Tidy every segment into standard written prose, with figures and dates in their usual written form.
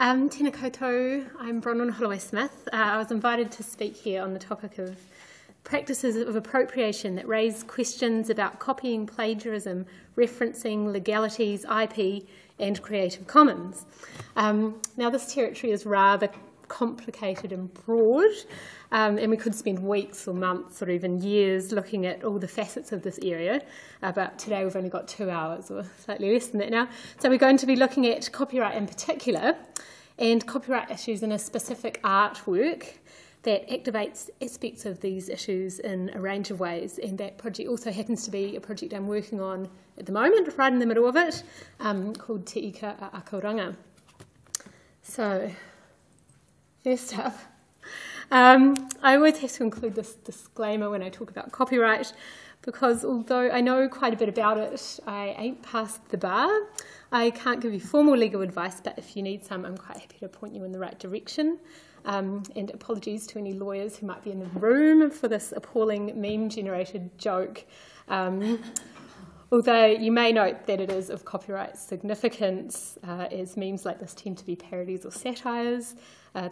Tēnā koutou, I'm Bronwyn Holloway-Smith. I was invited to speak here on the topic of practices of appropriation that raise questions about copying, plagiarism, referencing, legalities, IP and Creative Commons. Now this territory is rather complicated and broad, and we could spend weeks or months or even years looking at all the facets of this area, but today we've only got 2 hours or slightly less than that now. So we're going to be looking at copyright in particular and copyright issues in a specific artwork that activates aspects of these issues in a range of ways, and that project also happens to be a project I'm working on at the moment, right in the middle of it, called Te Ika-a-Akoranga. So, first up, I always have to include this disclaimer when I talk about copyright, because although I know quite a bit about it, I ain't passed the bar. I can't give you formal legal advice, but if you need some, I'm quite happy to point you in the right direction. And apologies to any lawyers who might be in the room for this appalling meme-generated joke. Although you may note that it is of copyright significance, as memes like this tend to be parodies or satires.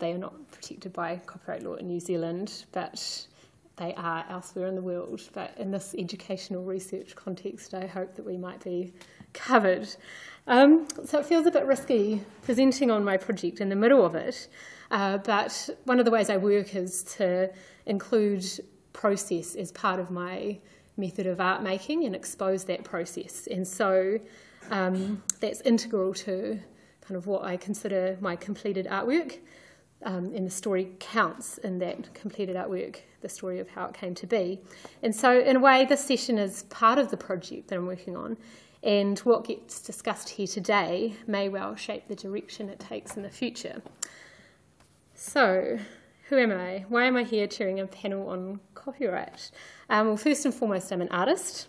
They are not protected by copyright law in New Zealand, but they are elsewhere in the world. But in this educational research context, I hope that we might be covered. So it feels a bit risky presenting on my project in the middle of it, but one of the ways I work is to include process as part of my method of art making and expose that process. And so that's integral to kind of what I consider my completed artwork, and the story counts in that completed artwork, the story of how it came to be. And so in a way, this session is part of the project that I'm working on, and what gets discussed here today may well shape the direction it takes in the future. So, who am I? Why am I here chairing a panel on copyright? Well, first and foremost, I'm an artist.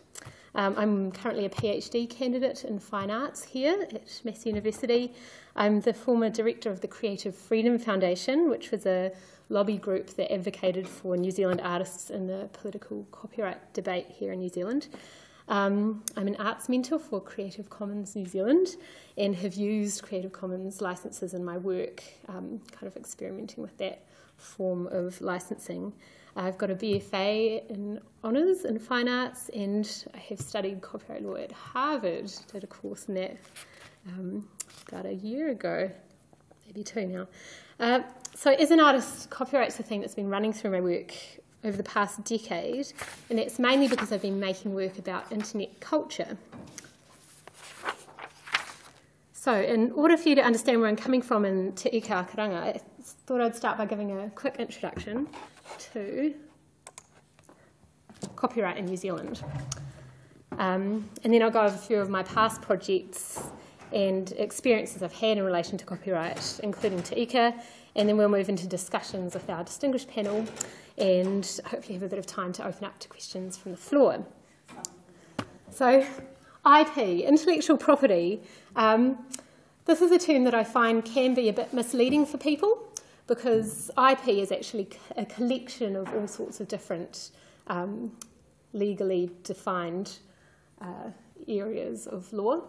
I'm currently a PhD candidate in fine arts here at Massey University. I'm the former director of the Creative Freedom Foundation, which was a lobby group that advocated for New Zealand artists in the political copyright debate here in New Zealand. I'm an arts mentor for Creative Commons New Zealand and have used Creative Commons licenses in my work, kind of experimenting with that form of licensing. I've got a BFA in Honours in Fine Arts, and I have studied copyright law at Harvard. Did a course in that about a year ago, maybe 2 now. So as an artist, copyright's the thing that's been running through my work over the past decade, and that's mainly because I've been making work about internet culture. So in order for you to understand where I'm coming from in Te Ika-a-Akoranga, I thought I'd start by giving a quick introduction to copyright in New Zealand. And then I'll go over a few of my past projects and experiences I've had in relation to copyright, including Te Ika, and then we'll move into discussions with our distinguished panel and hopefully have a bit of time to open up to questions from the floor. So, IP, intellectual property, this is a term that I find can be a bit misleading for people, because IP is actually a collection of all sorts of different legally defined areas of law.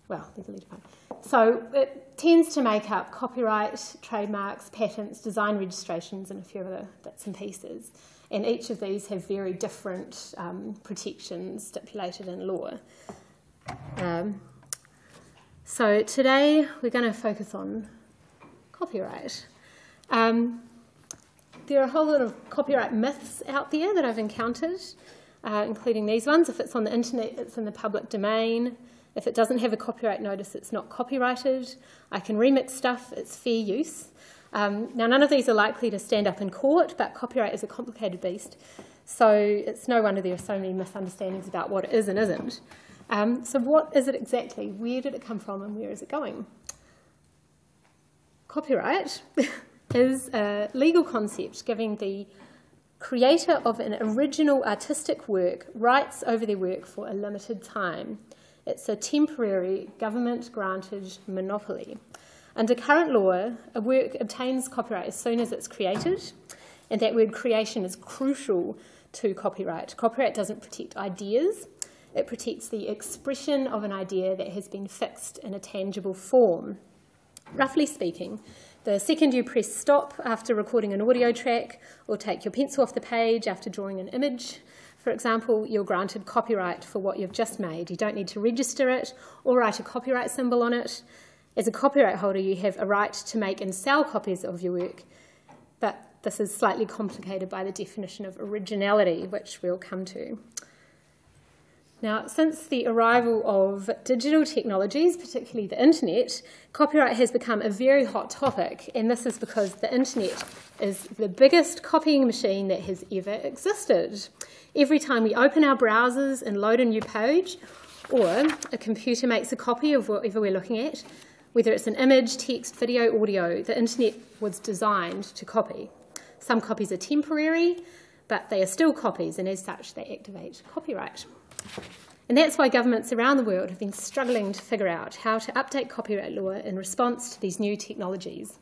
Well, legally defined. So it tends to make up copyright, trademarks, patents, design registrations, and a few other bits and pieces. And each of these have very different protections stipulated in law. So today we're going to focus on copyright. There are a whole lot of copyright myths out there that I've encountered, including these ones. If it's on the internet, it's in the public domain. If it doesn't have a copyright notice, it's not copyrighted. I can remix stuff, it's fair use. Now, none of these are likely to stand up in court, but copyright is a complicated beast. So it's no wonder there are so many misunderstandings about what it is and isn't. So what is it exactly? Where did it come from and where is it going? Copyright is a legal concept giving the creator of an original artistic work rights over their work for a limited time. It's a temporary government-granted monopoly. Under current law, a work obtains copyright as soon as it's created, and that word creation is crucial to copyright. Copyright doesn't protect ideas, it protects the expression of an idea that has been fixed in a tangible form. Roughly speaking, the second you press stop after recording an audio track, or take your pencil off the page after drawing an image, for example, you're granted copyright for what you've just made. You don't need to register it or write a copyright symbol on it. As a copyright holder, you have a right to make and sell copies of your work, but this is slightly complicated by the definition of originality, which we'll come to. Now, since the arrival of digital technologies, particularly the internet, copyright has become a very hot topic, and this is because the internet is the biggest copying machine that has ever existed. Every time we open our browsers and load a new page, or a computer makes a copy of whatever we're looking at, whether it's an image, text, video, audio, the internet was designed to copy. Some copies are temporary, but they are still copies, and as such, they activate copyright. And that's why governments around the world have been struggling to figure out how to update copyright law in response to these new technologies.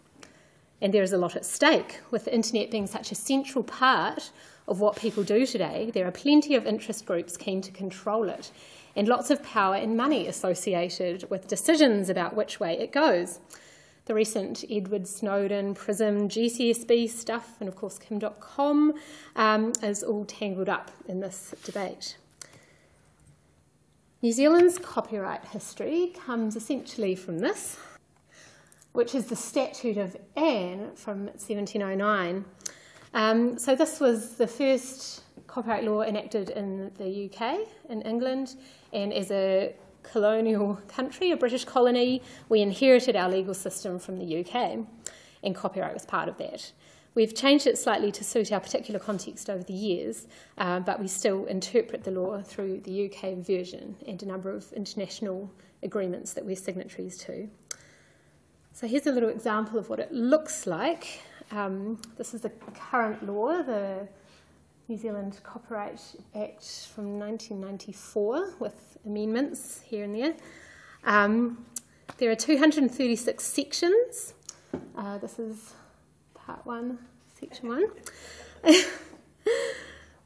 And there is a lot at stake. With the internet being such a central part of what people do today, there are plenty of interest groups keen to control it, and lots of power and money associated with decisions about which way it goes. The recent Edward Snowden, Prism, GCSB stuff, and of course Kim.com is all tangled up in this debate. New Zealand's copyright history comes essentially from this, which is the Statute of Anne from 1709. So this was the first copyright law enacted in the UK, in England, and as a colonial country, a British colony, we inherited our legal system from the UK, and copyright was part of that. We've changed it slightly to suit our particular context over the years, but we still interpret the law through the UK version and a number of international agreements that we're signatories to. So here's a little example of what it looks like. This is the current law, the New Zealand Copyright Act from 1994, with amendments here and there. There are 236 sections. This is Part 1, Section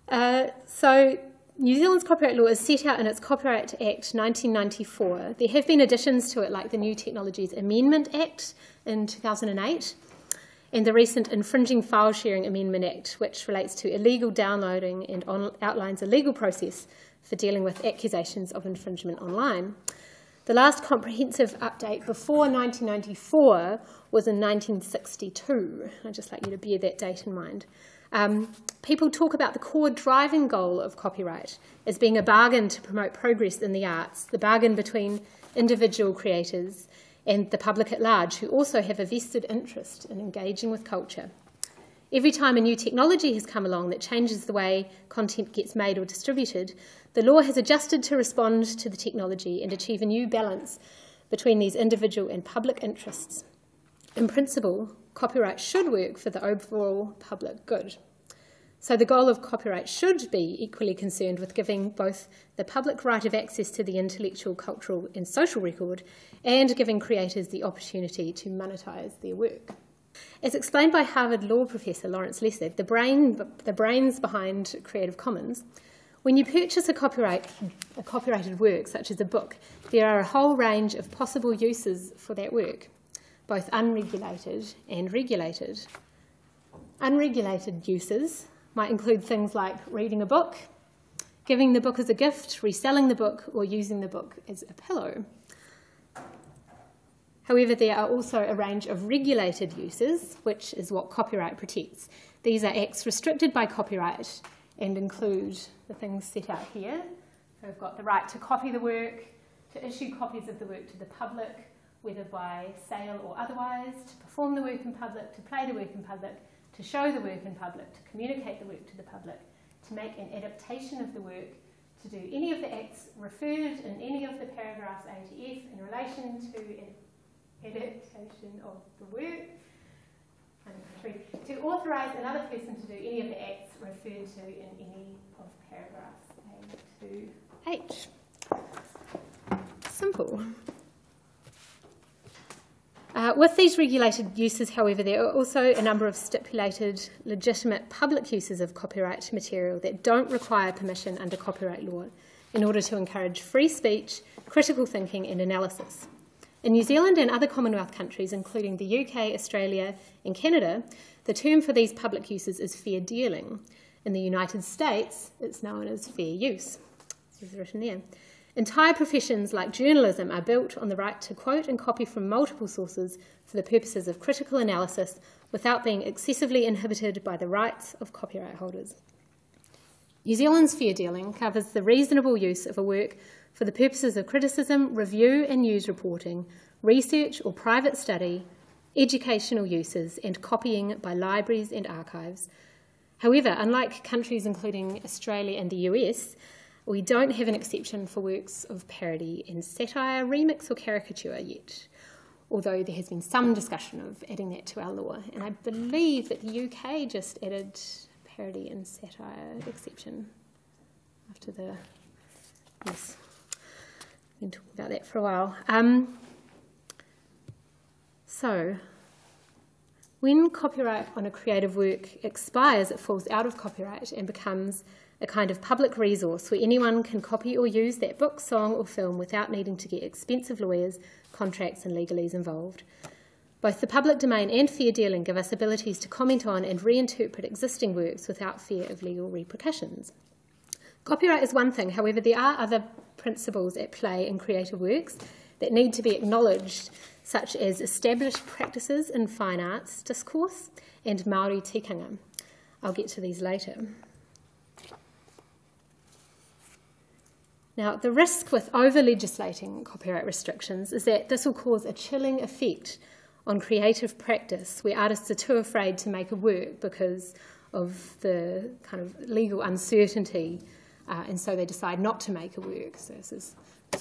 1. So New Zealand's copyright law is set out in its Copyright Act 1994. There have been additions to it, like the New Technologies Amendment Act in 2008, and the recent Infringing File Sharing Amendment Act, which relates to illegal downloading and outlines a legal process for dealing with accusations of infringement online. The last comprehensive update before 1994 was in 1962. I'd just like you to bear that date in mind. People talk about the core driving goal of copyright as being a bargain to promote progress in the arts, the bargain between individual creators and the public at large, who also have a vested interest in engaging with culture. Every time a new technology has come along that changes the way content gets made or distributed, the law has adjusted to respond to the technology and achieve a new balance between these individual and public interests. In principle, copyright should work for the overall public good. So the goal of copyright should be equally concerned with giving both the public right of access to the intellectual, cultural and social record, and giving creators the opportunity to monetize their work. As explained by Harvard law professor Lawrence Lessig, the brains behind Creative Commons, when you purchase a copyrighted work, such as a book, there are a whole range of possible uses for that work, both unregulated and regulated. Unregulated uses might include things like reading a book, giving the book as a gift, reselling the book, or using the book as a pillow. However, there are also a range of regulated uses, which is what copyright protects. These are acts restricted by copyright and include the things set out here. So we've got the right to copy the work, to issue copies of the work to the public, whether by sale or otherwise, to perform the work in public, to play the work in public, to show the work in public, to communicate the work to the public, to make an adaptation of the work, to do any of the acts referred in any of the paragraphs A to F in relation to an adaptation of the work, to authorise another person to do any of the acts referred to in any of paragraphs A to H. Simple. With these regulated uses, however, there are also a number of stipulated legitimate public uses of copyright material that don't require permission under copyright law in order to encourage free speech, critical thinking and analysis. In New Zealand and other Commonwealth countries, including the UK, Australia and Canada, the term for these public uses is fair dealing. In the United States, it's known as fair use. It's written there. Entire professions like journalism are built on the right to quote and copy from multiple sources for the purposes of critical analysis without being excessively inhibited by the rights of copyright holders. New Zealand's fair dealing covers the reasonable use of a work for the purposes of criticism, review and news reporting, research or private study, educational uses and copying by libraries and archives. However, unlike countries including Australia and the US, we don't have an exception for works of parody and satire, remix or caricature yet, although there has been some discussion of adding that to our law. And I believe that the UK just added parody and satire exception after the... Yes, I've been talking about that for a while. So, when copyright on a creative work expires, it falls out of copyright and becomes a kind of public resource where anyone can copy or use that book, song or film without needing to get expensive lawyers, contracts and legalese involved. Both the public domain and fair dealing give us abilities to comment on and reinterpret existing works without fear of legal repercussions. Copyright is one thing, however, there are other principles at play in creative works that need to be acknowledged, such as established practices in fine arts discourse and Māori tikanga. I'll get to these later. Now, the risk with over-legislating copyright restrictions is that this will cause a chilling effect on creative practice where artists are too afraid to make a work because of the kind of legal uncertainty, and so they decide not to make a work. So this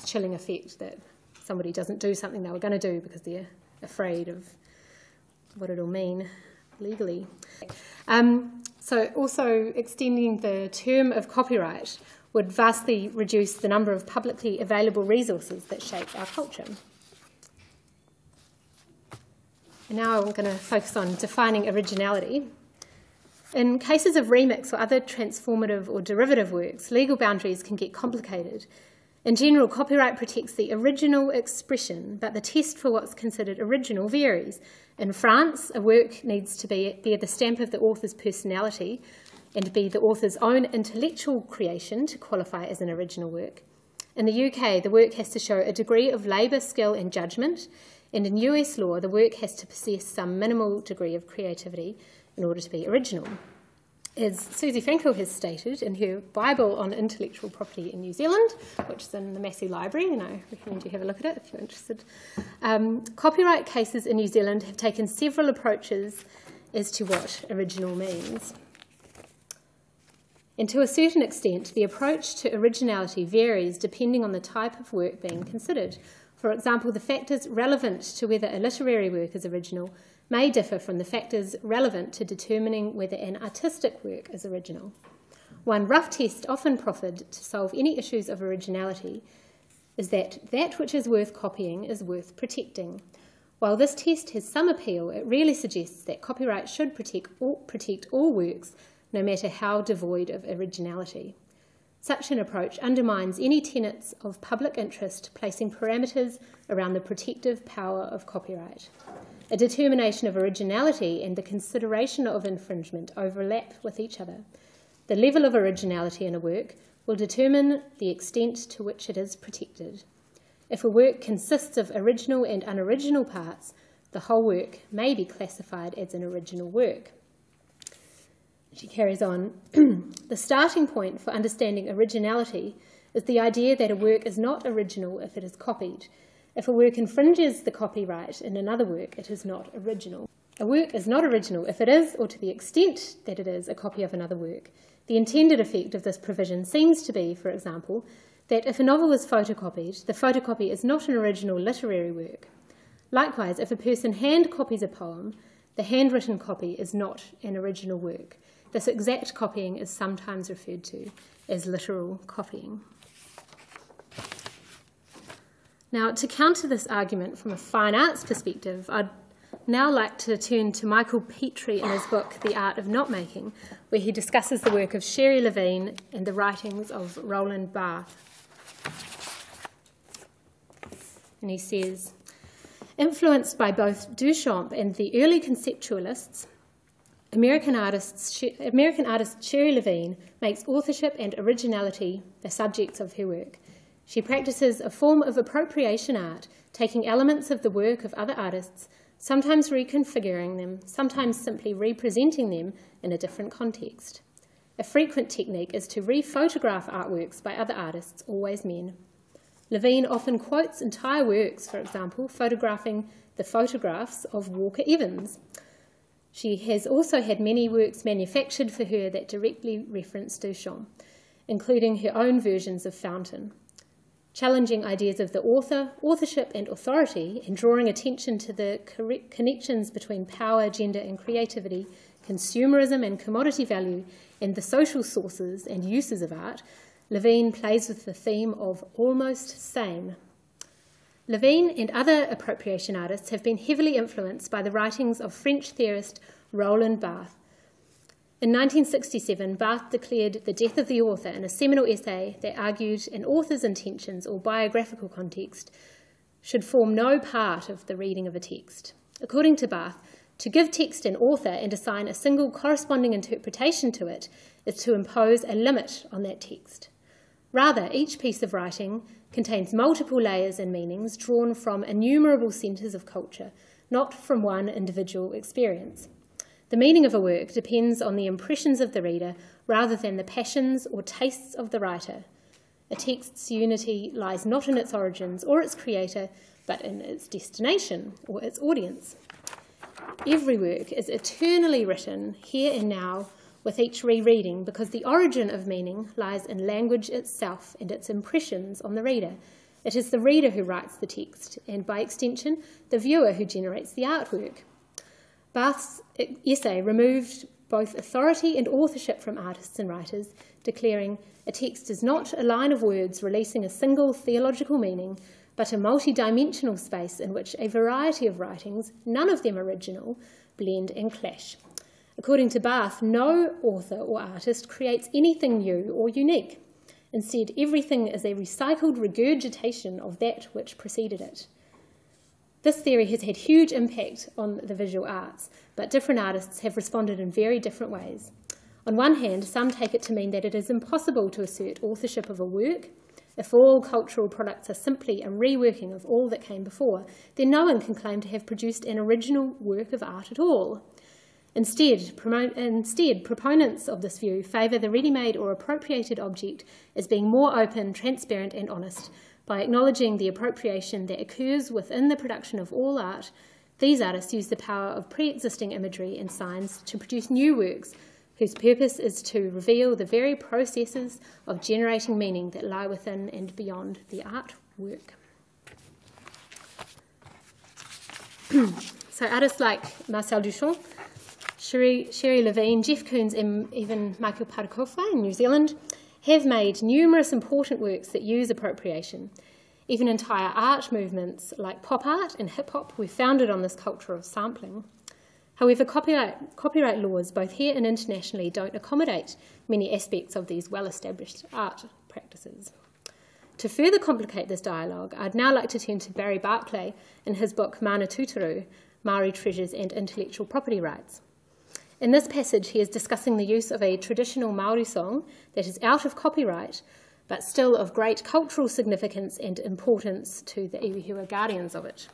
chilling effect that somebody doesn't do something they were going to do because they're afraid of what it'll mean legally. So also extending the term of copyright would vastly reduce the number of publicly available resources that shape our culture. And now I'm going to focus on defining originality. In cases of remix or other transformative or derivative works, legal boundaries can get complicated. In general, copyright protects the original expression, but the test for what's considered original varies. In France, a work needs to bear the stamp of the author's personality and be the author's own intellectual creation to qualify as an original work. In the UK, the work has to show a degree of labour, skill and judgment, and in US law, the work has to possess some minimal degree of creativity in order to be original. As Susie Frankel has stated in her Bible on Intellectual Property in New Zealand, which is in the Massey Library, and I recommend you have a look at it if you're interested, copyright cases in New Zealand have taken several approaches as to what original means. And to a certain extent, the approach to originality varies depending on the type of work being considered. For example, the factors relevant to whether a literary work is original may differ from the factors relevant to determining whether an artistic work is original. One rough test often proffered to solve any issues of originality is that which is worth copying is worth protecting. While this test has some appeal, it really suggests that copyright should protect all works, no matter how devoid of originality. Such an approach undermines any tenets of public interest, placing parameters around the protective power of copyright. A determination of originality and the consideration of infringement overlap with each other. The level of originality in a work will determine the extent to which it is protected. If a work consists of original and unoriginal parts, the whole work may be classified as an original work. She carries on, the starting point for understanding originality is the idea that a work is not original if it is copied. If a work infringes the copyright in another work, it is not original. A work is not original if it is, or to the extent that it is, a copy of another work. The intended effect of this provision seems to be, for example, that if a novel is photocopied, the photocopy is not an original literary work. Likewise, if a person hand copies a poem, the handwritten copy is not an original work. This exact copying is sometimes referred to as literal copying. Now, to counter this argument from a fine arts perspective, I'd now like to turn to Michael Petrie in his book, The Art of Not Making, where he discusses the work of Sherry Levine and the writings of Roland Barthes. And he says, Influenced by both Duchamp and the early conceptualists, American artist Sherry Levine makes authorship and originality the subjects of her work. She practices a form of appropriation art, taking elements of the work of other artists, sometimes reconfiguring them, sometimes simply representing them in a different context. A frequent technique is to re-photograph artworks by other artists, always men. Levine often quotes entire works, for example, photographing the photographs of Walker Evans. She has also had many works manufactured for her that directly reference Duchamp, including her own versions of Fountain. Challenging ideas of the author, authorship and authority, and drawing attention to the connections between power, gender and creativity, consumerism and commodity value, and the social sources and uses of art, Levine plays with the theme of almost same. Levine and other appropriation artists have been heavily influenced by the writings of French theorist Roland Barthes. In 1967, Barthes declared the death of the author in a seminal essay that argued an author's intentions or biographical context should form no part of the reading of a text. According to Barthes, to give text an author and assign a single corresponding interpretation to it is to impose a limit on that text. Rather, each piece of writing contains multiple layers and meanings drawn from innumerable centres of culture, not from one individual experience. The meaning of a work depends on the impressions of the reader rather than the passions or tastes of the writer. A text's unity lies not in its origins or its creator, but in its destination or its audience. Every work is eternally written here and now with each rereading, because the origin of meaning lies in language itself and its impressions on the reader. It is the reader who writes the text, and by extension, the viewer who generates the artwork. Barthes' essay removed both authority and authorship from artists and writers, declaring, a text is not a line of words releasing a single theological meaning, but a multi-dimensional space in which a variety of writings, none of them original, blend and clash. According to Barthes, no author or artist creates anything new or unique. Instead, everything is a recycled regurgitation of that which preceded it. This theory has had huge impact on the visual arts, but different artists have responded in very different ways. On one hand, some take it to mean that it is impossible to assert authorship of a work. If all cultural products are simply a reworking of all that came before, then no one can claim to have produced an original work of art at all. Instead, proponents of this view favour the ready-made or appropriated object as being more open, transparent and honest. By acknowledging the appropriation that occurs within the production of all art, these artists use the power of pre-existing imagery and signs to produce new works whose purpose is to reveal the very processes of generating meaning that lie within and beyond the artwork. So artists like Marcel Duchamp, Sherry Levine, Jeff Koons and even Michael Parakofa in New Zealand have made numerous important works that use appropriation. Even entire art movements like pop art and hip hop were founded on this culture of sampling. However, copyright laws, both here and internationally, don't accommodate many aspects of these well-established art practices. To further complicate this dialogue, I'd now like to turn to Barry Barclay in his book Mana Tūtaru, Māori Treasures and Intellectual Property Rights. In this passage, he is discussing the use of a traditional Māori song that is out of copyright, but still of great cultural significance and importance to the iwi guardians of it.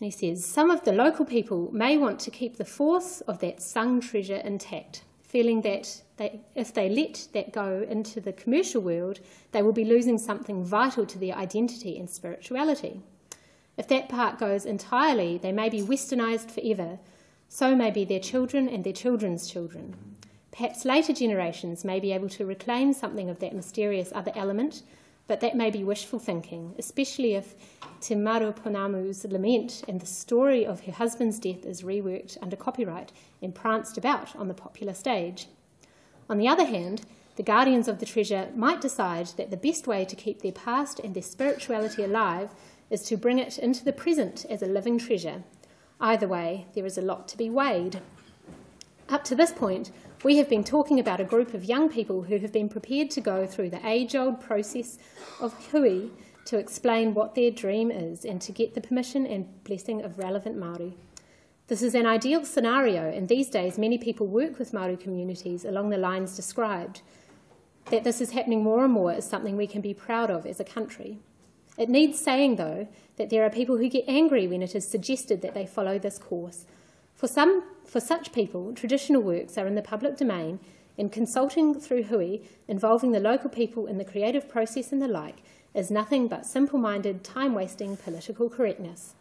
And he says, some of the local people may want to keep the force of that sung treasure intact, feeling that if they let that go into the commercial world, they will be losing something vital to their identity and spirituality. If that part goes entirely, they may be westernised forever. So may be their children and their children's children. Perhaps later generations may be able to reclaim something of that mysterious other element, but that may be wishful thinking, especially if Te Maruponamu's lament and the story of her husband's death is reworked under copyright and pranced about on the popular stage. On the other hand, the guardians of the treasure might decide that the best way to keep their past and their spirituality alive is to bring it into the present as a living treasure. Either way, there is a lot to be weighed. Up to this point, we have been talking about a group of young people who have been prepared to go through the age-old process of hui to explain what their dream is and to get the permission and blessing of relevant Māori. This is an ideal scenario, and these days many people work with Māori communities along the lines described. That this is happening more and more is something we can be proud of as a country. It needs saying, though, that there are people who get angry when it is suggested that they follow this course. For such people, traditional works are in the public domain, and consulting through hui, involving the local people in the creative process and the like, is nothing but simple-minded, time-wasting political correctness.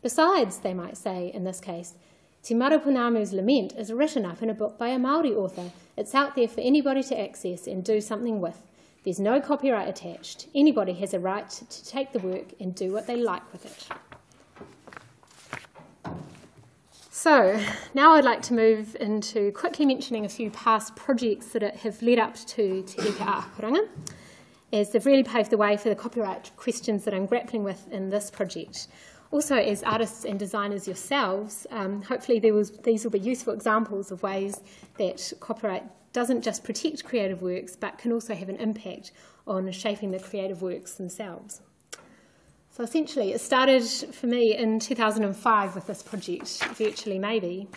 Besides, they might say, in this case, Te Marapunamu's lament is written up in a book by a Māori author. It's out there for anybody to access and do something with. There's no copyright attached. Anybody has a right to take the work and do what they like with it. So, now I'd like to move into quickly mentioning a few past projects that have led up to Te Ika-a-Akoranga, as they've really paved the way for the copyright questions that I'm grappling with in this project. Also, as artists and designers yourselves, hopefully these will be useful examples of ways that copyright doesn't just protect creative works, but can also have an impact on shaping the creative works themselves. So essentially, it started for me in 2005 with this project, Virtually Maybe.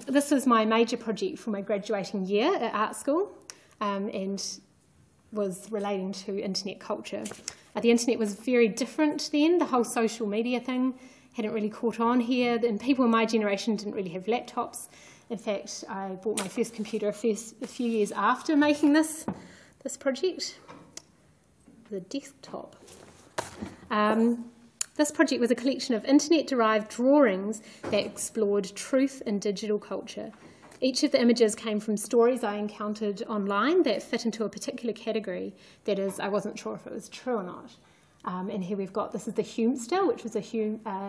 This was my major project for my graduating year at art school, and was relating to internet culture. The internet was very different then. The whole social media thing hadn't really caught on here, and people in my generation didn't really have laptops. In fact, I bought my first computer a few years after making this project, the desktop. This project was a collection of internet-derived drawings that explored truth in digital culture. Each of the images came from stories I encountered online that fit into a particular category. That is, I wasn't sure if it was true or not. And here we've got, this is the Humster, which was a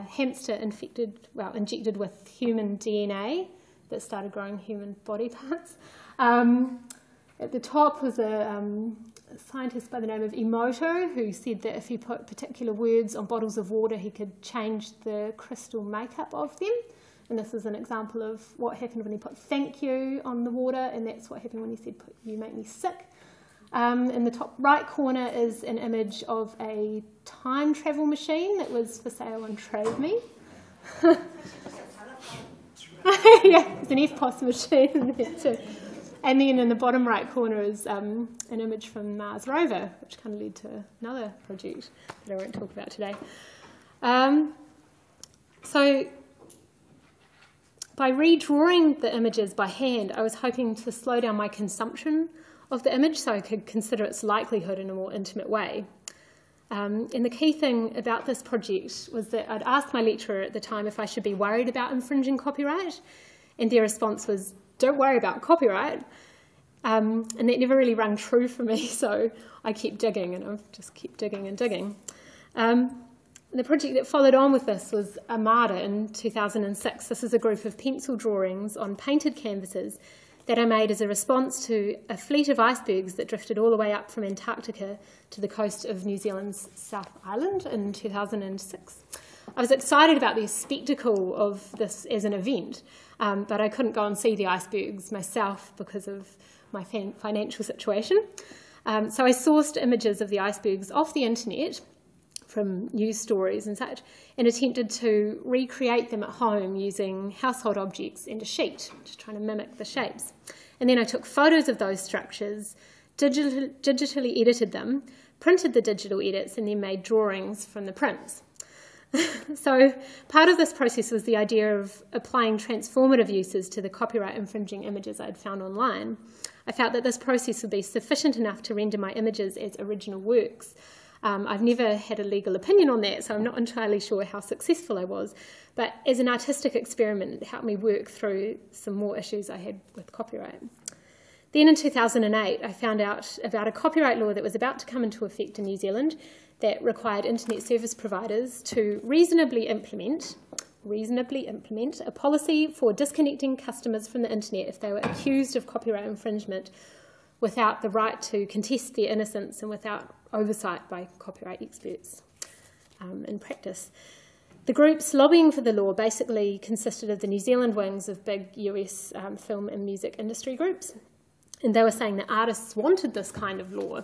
hamster injected with human DNA that started growing human body parts. At the top was a scientist by the name of Emoto, who said that if he put particular words on bottles of water, he could change the crystal makeup of them. And this is an example of what happened when he put thank you on the water, and that's what happened when he said, you make me sick. In the top right corner is an image of a time travel machine that was for sale on Trade Me. Yeah, there's an EFTPOS machine in there too. And then in the bottom right corner is an image from Mars rover, which kind of led to another project that I won't talk about today. So by redrawing the images by hand, I was hoping to slow down my consumption of the image so I could consider its likelihood in a more intimate way. And the key thing about this project was that I'd asked my lecturer at the time if I should be worried about infringing copyright, and their response was, don't worry about copyright. And that never really rang true for me, so I kept digging, and I've just kept digging and digging. The project that followed on with this was Armada in 2006. This is a group of pencil drawings on painted canvases that I made as a response to a fleet of icebergs that drifted all the way up from Antarctica to the coast of New Zealand's South Island in 2006. I was excited about the spectacle of this as an event, but I couldn't go and see the icebergs myself because of my financial situation. So I sourced images of the icebergs off the internet from news stories and such, and attempted to recreate them at home using household objects and a sheet, just trying to mimic the shapes. And then I took photos of those structures, digitally edited them, printed the digital edits, and then made drawings from the prints. So part of this process was the idea of applying transformative uses to the copyright infringing images I'd found online. I felt that this process would be sufficient enough to render my images as original works. I've never had a legal opinion on that, so I'm not entirely sure how successful I was. But as an artistic experiment, it helped me work through some more issues I had with copyright. Then in 2008, I found out about a copyright law that was about to come into effect in New Zealand that required internet service providers to reasonably implement a policy for disconnecting customers from the internet if they were accused of copyright infringement without the right to contest their innocence and without oversight by copyright experts in practice. The groups lobbying for the law basically consisted of the New Zealand wings of big US film and music industry groups, and they were saying that artists wanted this kind of law.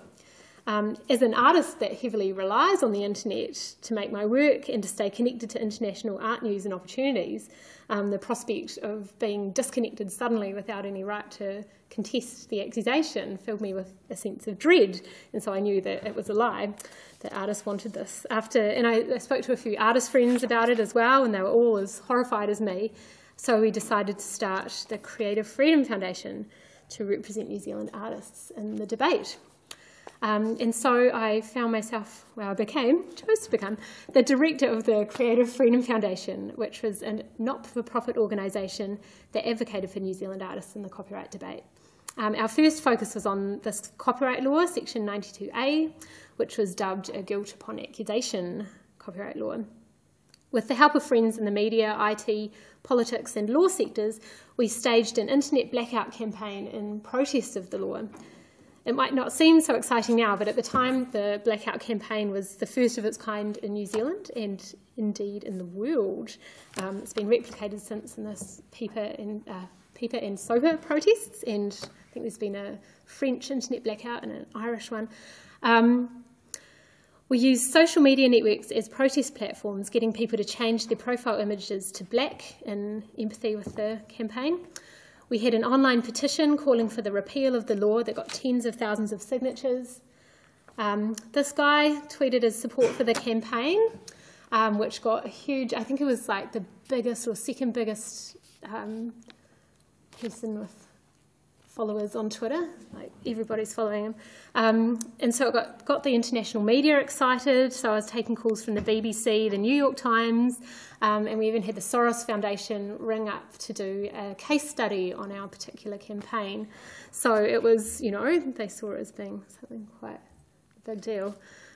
As an artist that heavily relies on the internet to make my work and to stay connected to international art news and opportunities, the prospect of being disconnected suddenly without any right to contest the accusation filled me with a sense of dread, and so I knew that it was a lie, that artists wanted this. And I spoke to a few artist friends about it as well, and they were all as horrified as me, so we decided to start the Creative Freedom Foundation to represent New Zealand artists in the debate. And so I found myself, chose to become the director of the Creative Freedom Foundation, which was a not-for-profit organisation that advocated for New Zealand artists in the copyright debate. Our first focus was on this copyright law, section 92A, which was dubbed a guilt upon accusation copyright law. With the help of friends in the media, IT, politics and law sectors, we staged an internet blackout campaign in protest of the law. It might not seem so exciting now, but at the time the blackout campaign was the first of its kind in New Zealand and indeed in the world. It's been replicated since in this PIPA and SOPA protests, and I think there's been a French internet blackout and an Irish one. We used social media networks as protest platforms, getting people to change their profile images to black in empathy with the campaign. We had an online petition calling for the repeal of the law that got tens of thousands of signatures. This guy tweeted his support for the campaign, which got a huge, I think it was like the biggest or second biggest person with followers on Twitter, like everybody's following him. And so it got the international media excited, so I was taking calls from the BBC, the New York Times, and we even had the Soros Foundation ring up to do a case study on our particular campaign. So it was, they saw it as being something quite a big deal,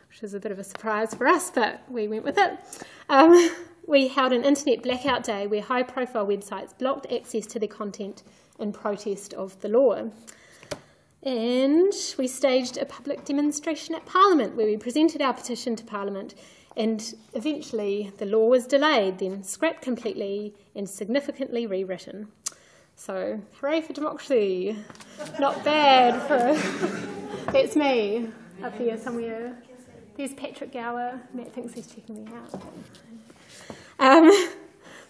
which was a bit of a surprise for us, but we went with it. We held an internet blackout day where high-profile websites blocked access to their content in protest of the law. And we staged a public demonstration at Parliament where we presented our petition to Parliament, and eventually the law was delayed, then scrapped completely and significantly rewritten. So, hooray for democracy. Not bad for... That's me up here somewhere. There's Patrick Gower. Matt thinks he's checking me out.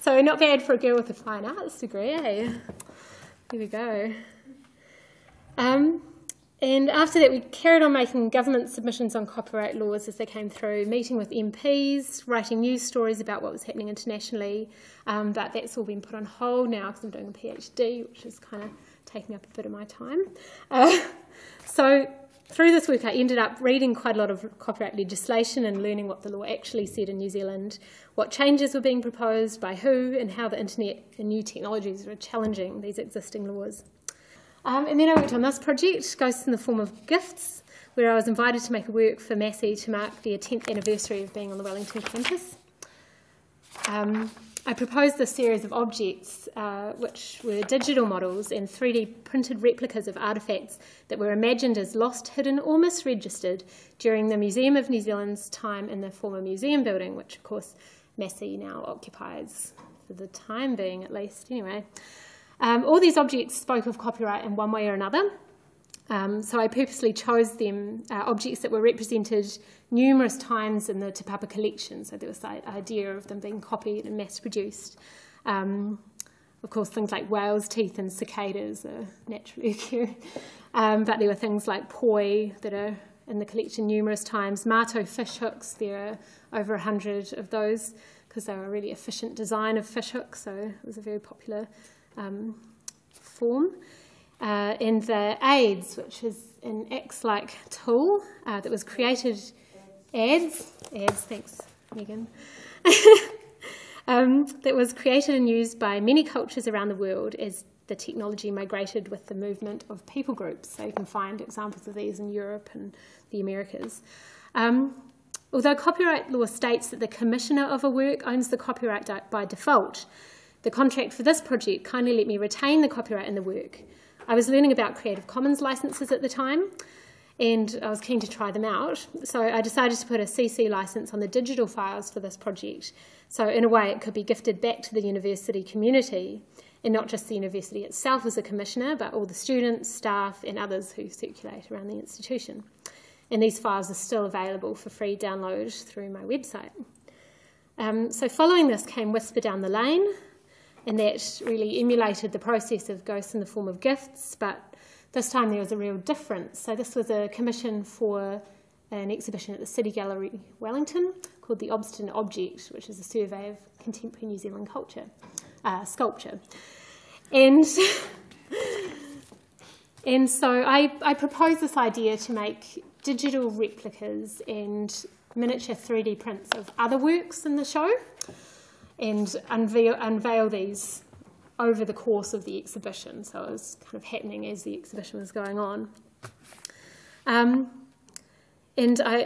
So not bad for a girl with a fine arts degree, eh? Here we go. And after that, we carried on making government submissions on copyright laws as they came through, meeting with MPs, writing news stories about what was happening internationally. But that's all been put on hold now because I'm doing a PhD, which is kind of taking up a bit of my time. So through this work, I ended up reading quite a lot of copyright legislation and learning what the law actually said in New Zealand, what changes were being proposed by who, and how the internet and new technologies were challenging these existing laws. And then I worked on this project, Ghosts in the Form of Gifts, where I was invited to make a work for Massey to mark their 10th anniversary of being on the Wellington campus. I proposed this series of objects, which were digital models and 3D printed replicas of artefacts that were imagined as lost, hidden or misregistered during the Museum of New Zealand's time in the former museum building, which of course Massey now occupies, for the time being at least, anyway. All these objects spoke of copyright in one way or another, so I purposely chose them, objects that were represented numerous times in the Te Papa collection, so there was the idea of them being copied and mass-produced. Of course, things like whales' teeth and cicadas are naturally occurring, but there were things like poi that are in the collection numerous times, Mato fish hooks, there are over 100 of those, because they were a really efficient design of fish hooks, so it was a very popular form. And the AIDS, which is an axe-like tool that was created, thanks Megan, that was created and used by many cultures around the world as the technology migrated with the movement of people groups. So you can find examples of these in Europe and the Americas. Although copyright law states that the commissioner of a work owns the copyright by default, the contract for this project kindly let me retain the copyright in the work. I was learning about Creative Commons licenses at the time, and I was keen to try them out, so I decided to put a CC license on the digital files for this project, so in a way it could be gifted back to the university community, and not just the university itself as a commissioner, but all the students, staff, and others who circulate around the institution. and these files are still available for free download through my website. So following this came Whisper Down the Lane, and that really emulated the process of ghosts in the form of gifts, but this time there was a real difference. So this was a commission for an exhibition at the City Gallery, Wellington, called The Obstinate Object, which is a survey of contemporary New Zealand culture, sculpture. And so I proposed this idea to make digital replicas and miniature 3D prints of other works in the show and unveil these over the course of the exhibition. So it was kind of happening as the exhibition was going on.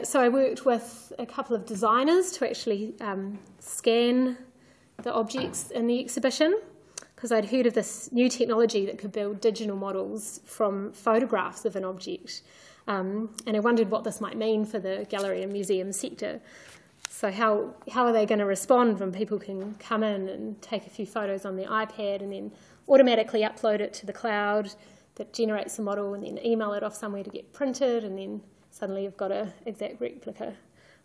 So I worked with a couple of designers to actually scan the objects in the exhibition, because I'd heard of this new technology that could build digital models from photographs of an object. And I wondered what this might mean for the gallery and museum sector. So how are they going to respond when people can come in and take a few photos on their iPad and then automatically upload it to the cloud that generates a model and then email it off somewhere to get printed, and then suddenly you've got an exact replica,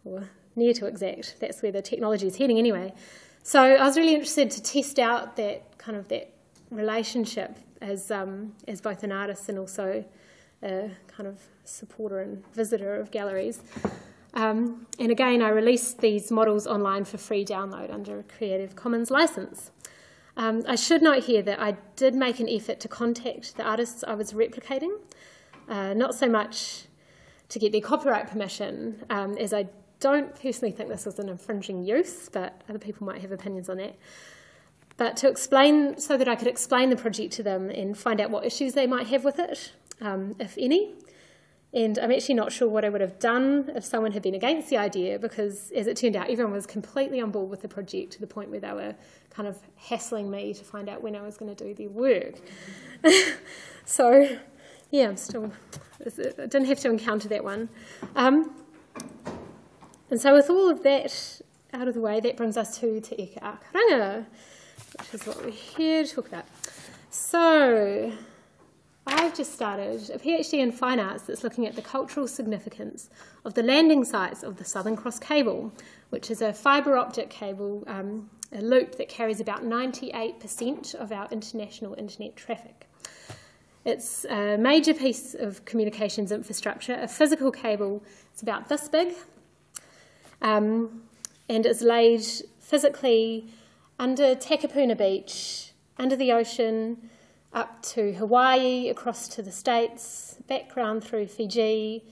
or near to exact. That's where the technology is heading anyway. So I was really interested to test out that kind of that relationship as both an artist and also a kind of supporter and visitor of galleries. And again, I released these models online for free download under a Creative Commons license. I should note here that I did make an effort to contact the artists I was replicating, not so much to get their copyright permission, as I don't personally think this was an infringing use, but other people might have opinions on that, but to explain, so that I could explain the project to them and find out what issues they might have with it, if any. And I'm actually not sure what I would have done if someone had been against the idea, because as it turned out, everyone was completely on board with the project to the point where they were kind of hassling me to find out when I was going to do their work. So, yeah, I didn't have to encounter that one. And so with all of that out of the way, that brings us to Te Ika-a-Akoranga, which is what we're here to talk about. So I've just started a PhD in fine arts that's looking at the cultural significance of the landing sites of the Southern Cross cable, which is a fibre optic cable, a loop that carries about 98% of our international internet traffic. It's a major piece of communications infrastructure, a physical cable. It's about this big, and it's laid physically under Takapuna Beach, under the ocean, up to Hawaii, across to the States, background through Fiji,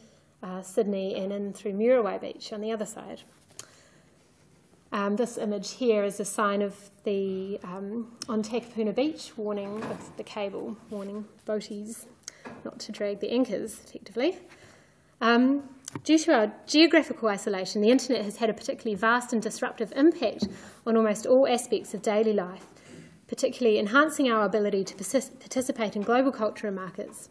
Sydney, and in through Muriwai Beach on the other side. This image here is a sign of the, on Takapuna Beach, warning of the cable, warning boaties not to drag the anchors, effectively. Due to our geographical isolation, the internet has had a particularly vast and disruptive impact on almost all aspects of daily life, particularly enhancing our ability to participate in global culture and markets.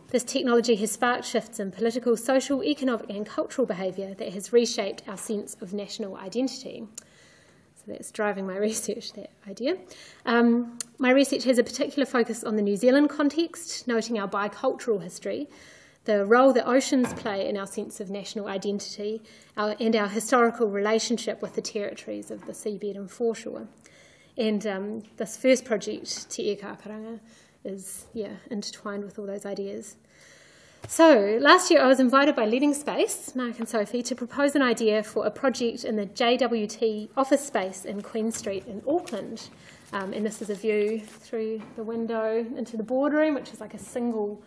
This technology has sparked shifts in political, social, economic and cultural behaviour that has reshaped our sense of national identity. So that's driving my research, that idea. My research has a particular focus on the New Zealand context, noting our bicultural history, the role that oceans play in our sense of national identity, and our historical relationship with the territories of the seabed and foreshore. And this first project, Te Ika-a-Akoranga, is intertwined with all those ideas. So last year I was invited by Living Space, Mark and Sophie, to propose an idea for a project in the JWT office space in Queen Street in Auckland. And this is a view through the window into the boardroom, which is like a single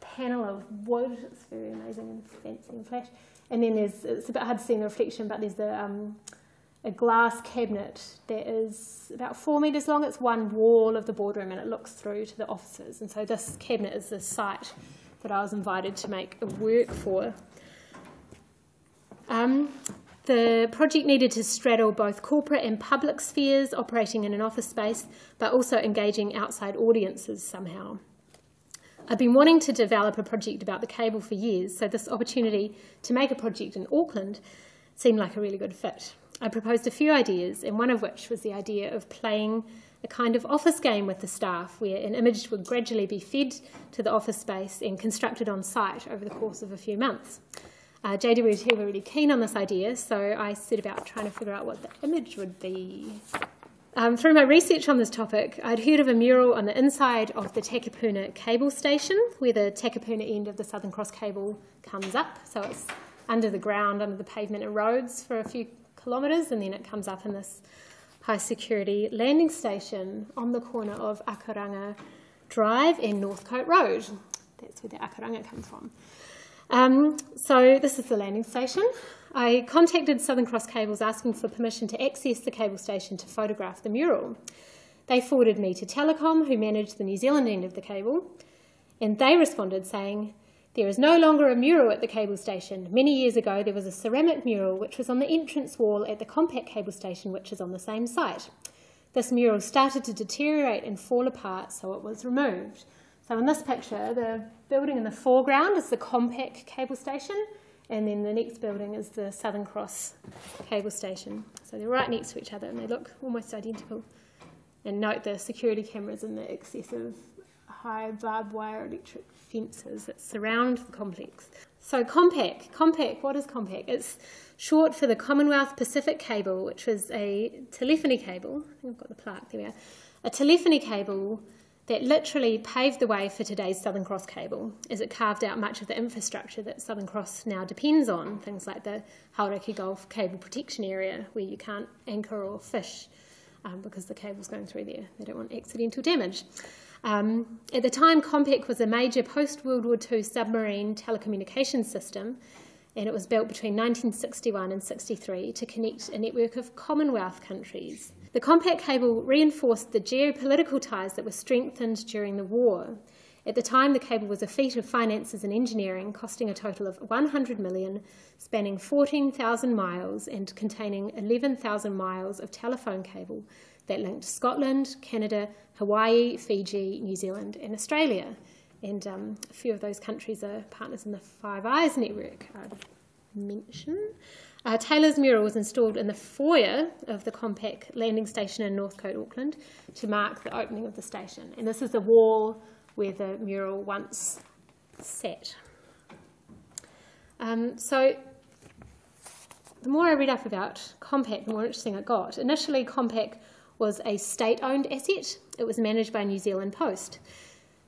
panel of wood. It's very amazing and fancy and flash. And then it's a bit hard to see in the reflection, but there's a glass cabinet that is about 4 metres long. It's one wall of the boardroom and it looks through to the offices. And so this cabinet is the site that I was invited to make a work for. The project needed to straddle both corporate and public spheres operating in an office space, but also engaging outside audiences somehow. I've been wanting to develop a project about the cable for years, so this opportunity to make a project in Auckland seemed like a really good fit. I proposed a few ideas, and one of which was the idea of playing a kind of office game with the staff where an image would gradually be fed to the office space and constructed on site over the course of a few months. JWT were really keen on this idea, so I set about trying to figure out what the image would be. Through my research on this topic, I'd heard of a mural on the inside of the Takapuna cable station, where the Takapuna end of the Southern Cross cable comes up. So it's under the ground, under the pavement and roads for a few kilometres, and then it comes up in this high security landing station on the corner of Akoranga Drive and Northcote Road. That's where the Akoranga comes from. So this is the landing station. I contacted Southern Cross Cables asking for permission to access the cable station to photograph the mural. They forwarded me to Telecom, who managed the New Zealand end of the cable, and they responded saying, "There is no longer a mural at the cable station. Many years ago there was a ceramic mural which was on the entrance wall at the compact cable station, which is on the same site. This mural started to deteriorate and fall apart, so it was removed." So in this picture, the building in the foreground is the compact cable station, and then the next building is the Southern Cross cable station. So they're right next to each other and they look almost identical. And note the security cameras and the excessive high barbed wire electric fences that surround the complex. So compact, what is compact? It's short for the Commonwealth Pacific cable, which was a telephony cable. I think I've got the plaque, there we are. A telephony cable that literally paved the way for today's Southern Cross cable, as it carved out much of the infrastructure that Southern Cross now depends on, things like the Hauraki Gulf cable protection area, where you can't anchor or fish because the cable's going through there. They don't want accidental damage. At the time, Compact was a major post-World War II submarine telecommunications system, and it was built between 1961 and 63 to connect a network of Commonwealth countries. The compact cable reinforced the geopolitical ties that were strengthened during the war. At the time, the cable was a feat of finances and engineering, costing a total of $100 million, spanning 14,000 miles and containing 11,000 miles of telephone cable that linked Scotland, Canada, Hawaii, Fiji, New Zealand and Australia. And a few of those countries are partners in the Five Eyes network, I'd mention. Taylor's mural was installed in the foyer of the compact landing station in Northcote, Auckland, to mark the opening of the station. And this is the wall where the mural once sat. So the more I read up about Compact, the more interesting it got. Initially, Compact was a state-owned asset. It was managed by New Zealand Post.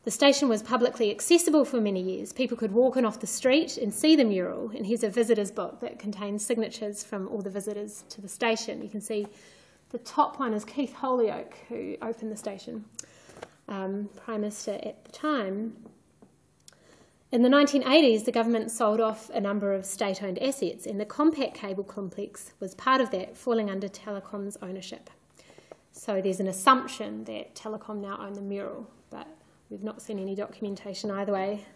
The station was publicly accessible for many years. People could walk in off the street and see the mural. And here's a visitor's book that contains signatures from all the visitors to the station. You can see the top one is Keith Holyoake, who opened the station, Prime Minister at the time. In the 1980s, the government sold off a number of state-owned assets, and the compact cable complex was part of that, falling under Telecom's ownership. So there's an assumption that Telecom now own the mural, but we've not seen any documentation either way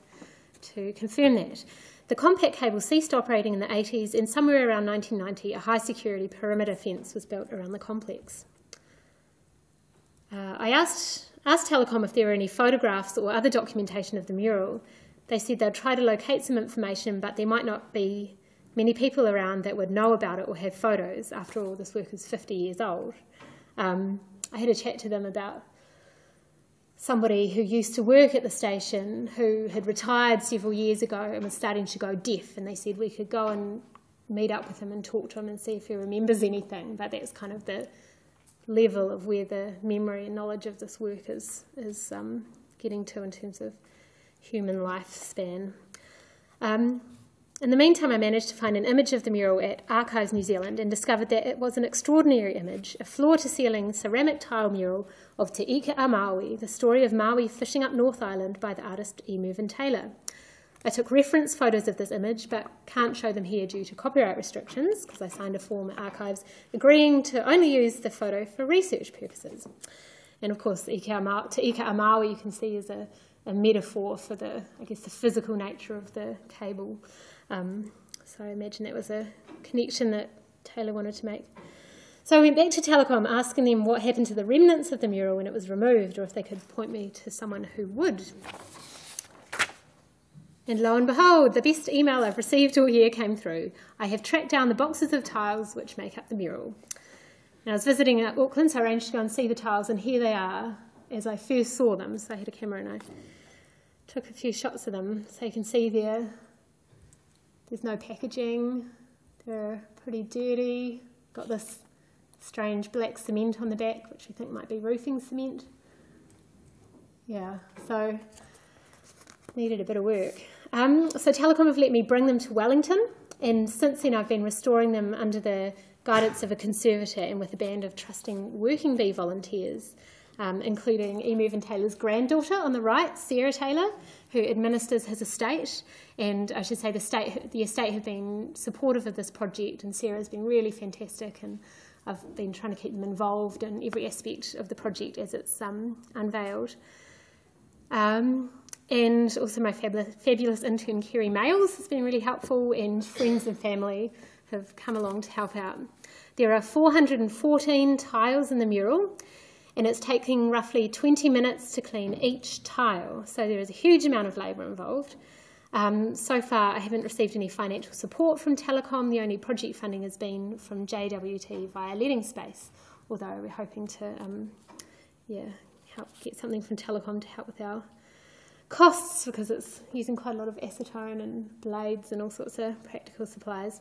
to confirm that. The compact cable ceased operating in the 80s, and somewhere around 1990, a high-security perimeter fence was built around the complex. I asked Telecom if there were any photographs or other documentation of the mural. They said they'd try to locate some information, but there might not be many people around that would know about it or have photos. After all, this work is 50 years old. I had a chat to them about somebody who used to work at the station who had retired several years ago and was starting to go deaf, and they said we could go and meet up with him and talk to him and see if he remembers anything, but that's kind of the level of where the memory and knowledge of this work is getting to in terms of human lifespan. In the meantime, I managed to find an image of the mural at Archives New Zealand and discovered that it was an extraordinary image, a floor-to-ceiling ceramic tile mural of Te Ika-a-Maui, the story of Maui fishing up North Island by the artist Mervyn Taylor. I took reference photos of this image, but can't show them here due to copyright restrictions, because I signed a form at Archives agreeing to only use the photo for research purposes. And of course, Te Ika-a-Maui you can see is a metaphor for the physical nature of the cable. So I imagine that was a connection that Taylor wanted to make. So I went back to Telecom asking them what happened to the remnants of the mural when it was removed, or if they could point me to someone who would. And lo and behold, the best email I've received all year came through. I have tracked down the boxes of tiles which make up the mural. And I was visiting Auckland, so I arranged to go and see the tiles, and here they are as I first saw them. So I had a camera and I took a few shots of them. So you can see there's no packaging, they're pretty dirty, got this strange black cement on the back, which I think might be roofing cement. Yeah, so needed a bit of work. So Telecom have let me bring them to Wellington, and since then I've been restoring them under the guidance of a conservator and with a band of trusting working bee volunteers, including Mervyn Taylor's granddaughter on the right, Sarah Taylor, who administers his estate. And I should say the estate have been supportive of this project, and Sarah's been really fantastic, and I've been trying to keep them involved in every aspect of the project as it's unveiled. And also my fabulous intern Kerry Males has been really helpful, and friends and family have come along to help out. There are 414 tiles in the mural, and it's taking roughly 20 minutes to clean each tile, so there is a huge amount of labour involved. So far I haven't received any financial support from Telecom. The only project funding has been from JWT via Letting Space, although we're hoping to help get something from Telecom to help with our costs, because it's using quite a lot of acetone and blades and all sorts of practical supplies.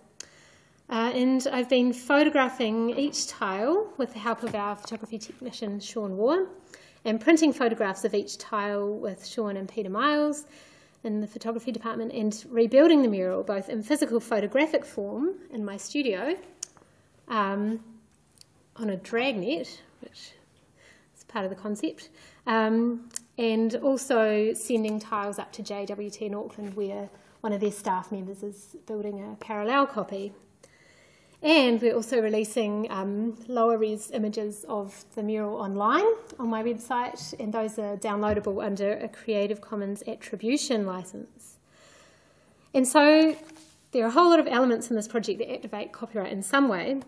And I've been photographing each tile with the help of our photography technician Sean Waugh, and printing photographs of each tile with Sean and Peter Miles in the photography department, and rebuilding the mural both in physical photographic form in my studio on a dragnet, which is part of the concept, and also sending tiles up to JWT in Auckland, where one of their staff members is building a parallel copy. And we're also releasing lower res images of the mural online on my website, and those are downloadable under a Creative Commons attribution license. And so there are a whole lot of elements in this project that activate copyright in some way.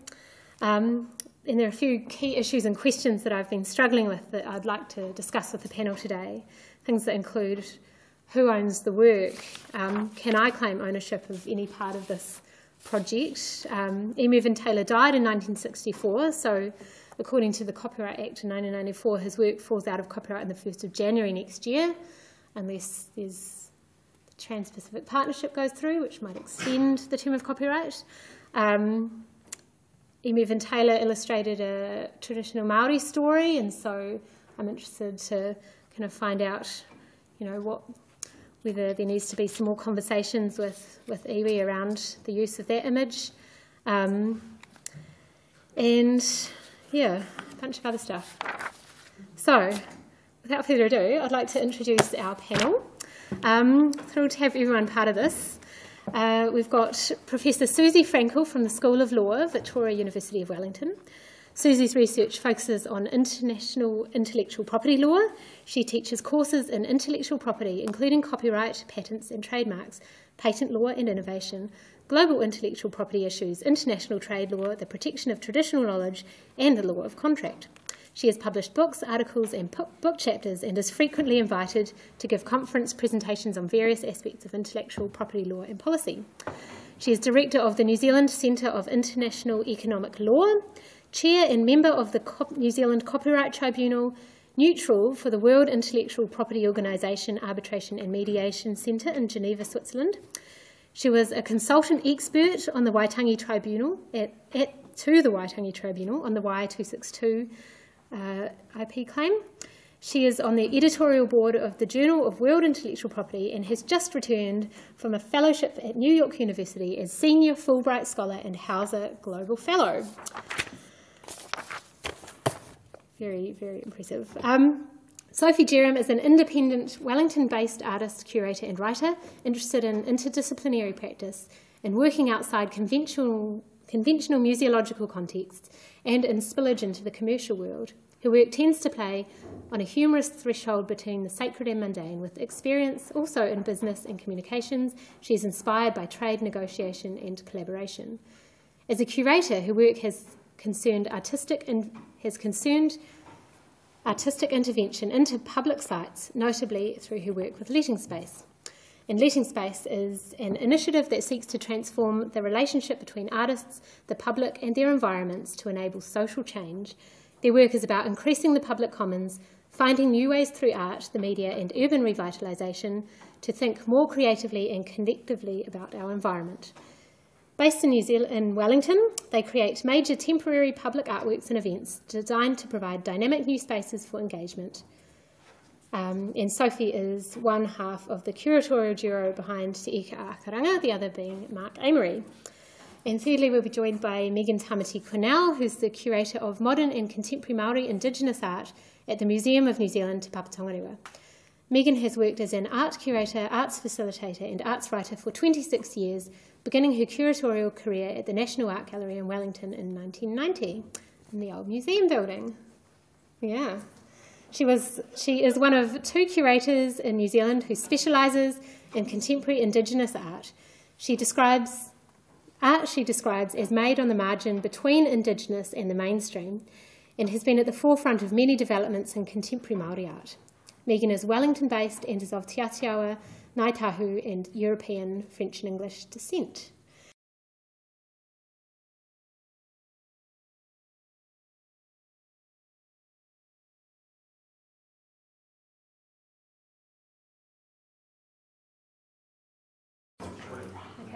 And there are a few key issues and questions that I've been struggling with that I'd like to discuss with the panel today. Things that include who owns the work? Can I claim ownership of any part of this project? Mervyn Taylor died in 1964, so according to the Copyright Act in 1994, his work falls out of copyright on the 1st of January next year, unless there's the Trans-Pacific Partnership goes through, which might extend the term of copyright. Mervyn Taylor illustrated a traditional Maori story, and so I'm interested to kind of find out, whether there needs to be some more conversations with iwi around the use of that image. And yeah, a bunch of other stuff. So, without further ado, I'd like to introduce our panel. Thrilled to have everyone part of this. We've got Professor Susie Frankel from the School of Law, Victoria University of Wellington. Susie's research focuses on international intellectual property law. She teaches courses in intellectual property, including copyright, patents and trademarks, patent law and innovation, global intellectual property issues, international trade law, the protection of traditional knowledge, and the law of contract. She has published books, articles and book chapters, and is frequently invited to give conference presentations on various aspects of intellectual property law and policy. She is director of the New Zealand Centre of International Economic Law, chair and member of the New Zealand Copyright Tribunal, neutral for the World Intellectual Property Organisation Arbitration and Mediation Centre in Geneva, Switzerland. She was a consultant expert on the Waitangi Tribunal, to the Waitangi Tribunal on the Y262 IP claim. She is on the editorial board of the Journal of World Intellectual Property and has just returned from a fellowship at New York University as Senior Fulbright Scholar and Hauser Global Fellow. Very, very impressive. Sophie Jerram is an independent Wellington-based artist, curator and writer interested in interdisciplinary practice and working outside conventional museological contexts and in spillage into the commercial world. Her work tends to play on a humorous threshold between the sacred and mundane, with experience also in business and communications. She is inspired by trade, negotiation and collaboration. As a curator, her work has concerned artistic intervention into public sites, notably through her work with Letting Space. And Letting Space is an initiative that seeks to transform the relationship between artists, the public and their environments to enable social change. Their work is about increasing the public commons, finding new ways through art, the media and urban revitalisation to think more creatively and collectively about our environment. Based in New Zealand, in Wellington, they create major temporary public artworks and events designed to provide dynamic new spaces for engagement. And Sophie is one half of the curatorial duo behind Te Ika-a-Akoranga, the other being Mark Amory. And thirdly, we'll be joined by Megan Tamati-Quennel, who's the curator of modern and contemporary Māori Indigenous art at the Museum of New Zealand Te Papatongarewa. Megan has worked as an art curator, arts facilitator and arts writer for 26 years, beginning her curatorial career at the National Art Gallery in Wellington in 1990, in the old museum building. Yeah. She is one of 2 curators in New Zealand who specialises in contemporary Indigenous art. She describes as made on the margin between Indigenous and the mainstream, and has been at the forefront of many developments in contemporary Māori art. Megan is Wellington-based and is of Te Atiawa, Ngāi Tahu and European, French and English descent.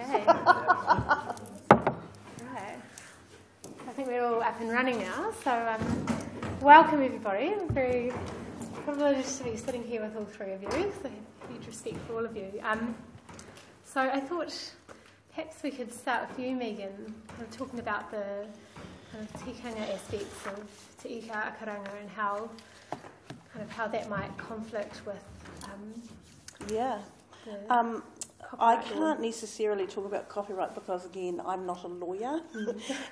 Okay. Right. I think we're all up and running now, so welcome everybody. I'm very privileged to be sitting here with all 3 of you, so huge respect for all of you. So I thought perhaps we could start with you, Megan, kind of talking about the kind of tikanga aspects of Te Ika-a-Akoranga and how that might conflict with I can't necessarily talk about copyright because, again, I'm not a lawyer.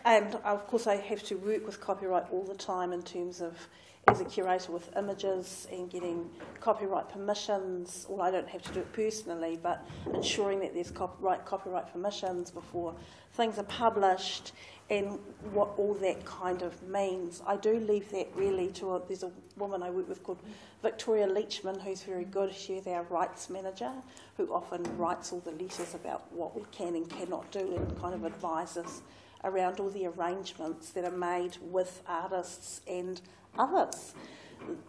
And, of course, I have to work with copyright all the time in terms of, as a curator, with images and getting copyright permissions. Well, I don't have to do it personally, but ensuring that there's copyright permissions before things are published and what all that kind of means. I do leave that really to there's a woman I work with called Victoria Leachman, who's very good. She's our rights manager, who often writes all the letters about what we can and cannot do and kind of advises around all the arrangements that are made with artists and others.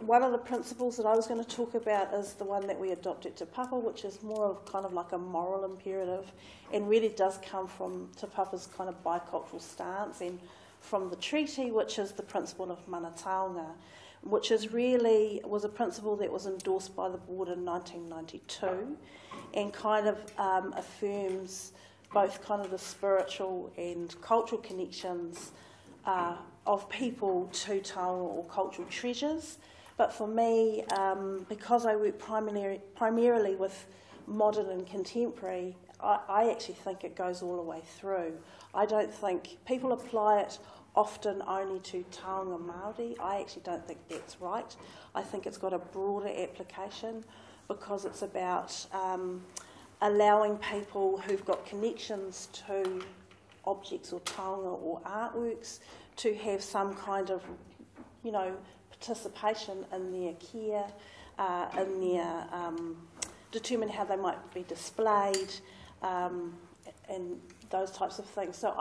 One of the principles that I was going to talk about is the one that we adopted Te Papa, which is more of kind of like a moral imperative and really does come from Te Papa's kind of bicultural stance and from the treaty, which is the principle of mana taonga, which is really was a principle that was endorsed by the board in 1992 and kind of affirms both kind of the spiritual and cultural connections of people to taonga or cultural treasures. But for me, because I work primarily with modern and contemporary, I actually think it goes all the way through. I don't think people apply it often only to taonga Māori. I actually don't think that's right. I think it's got a broader application because it's about allowing people who've got connections to objects or taonga or artworks to have some kind of, participation in their care, in their determine how they might be displayed, and those types of things. So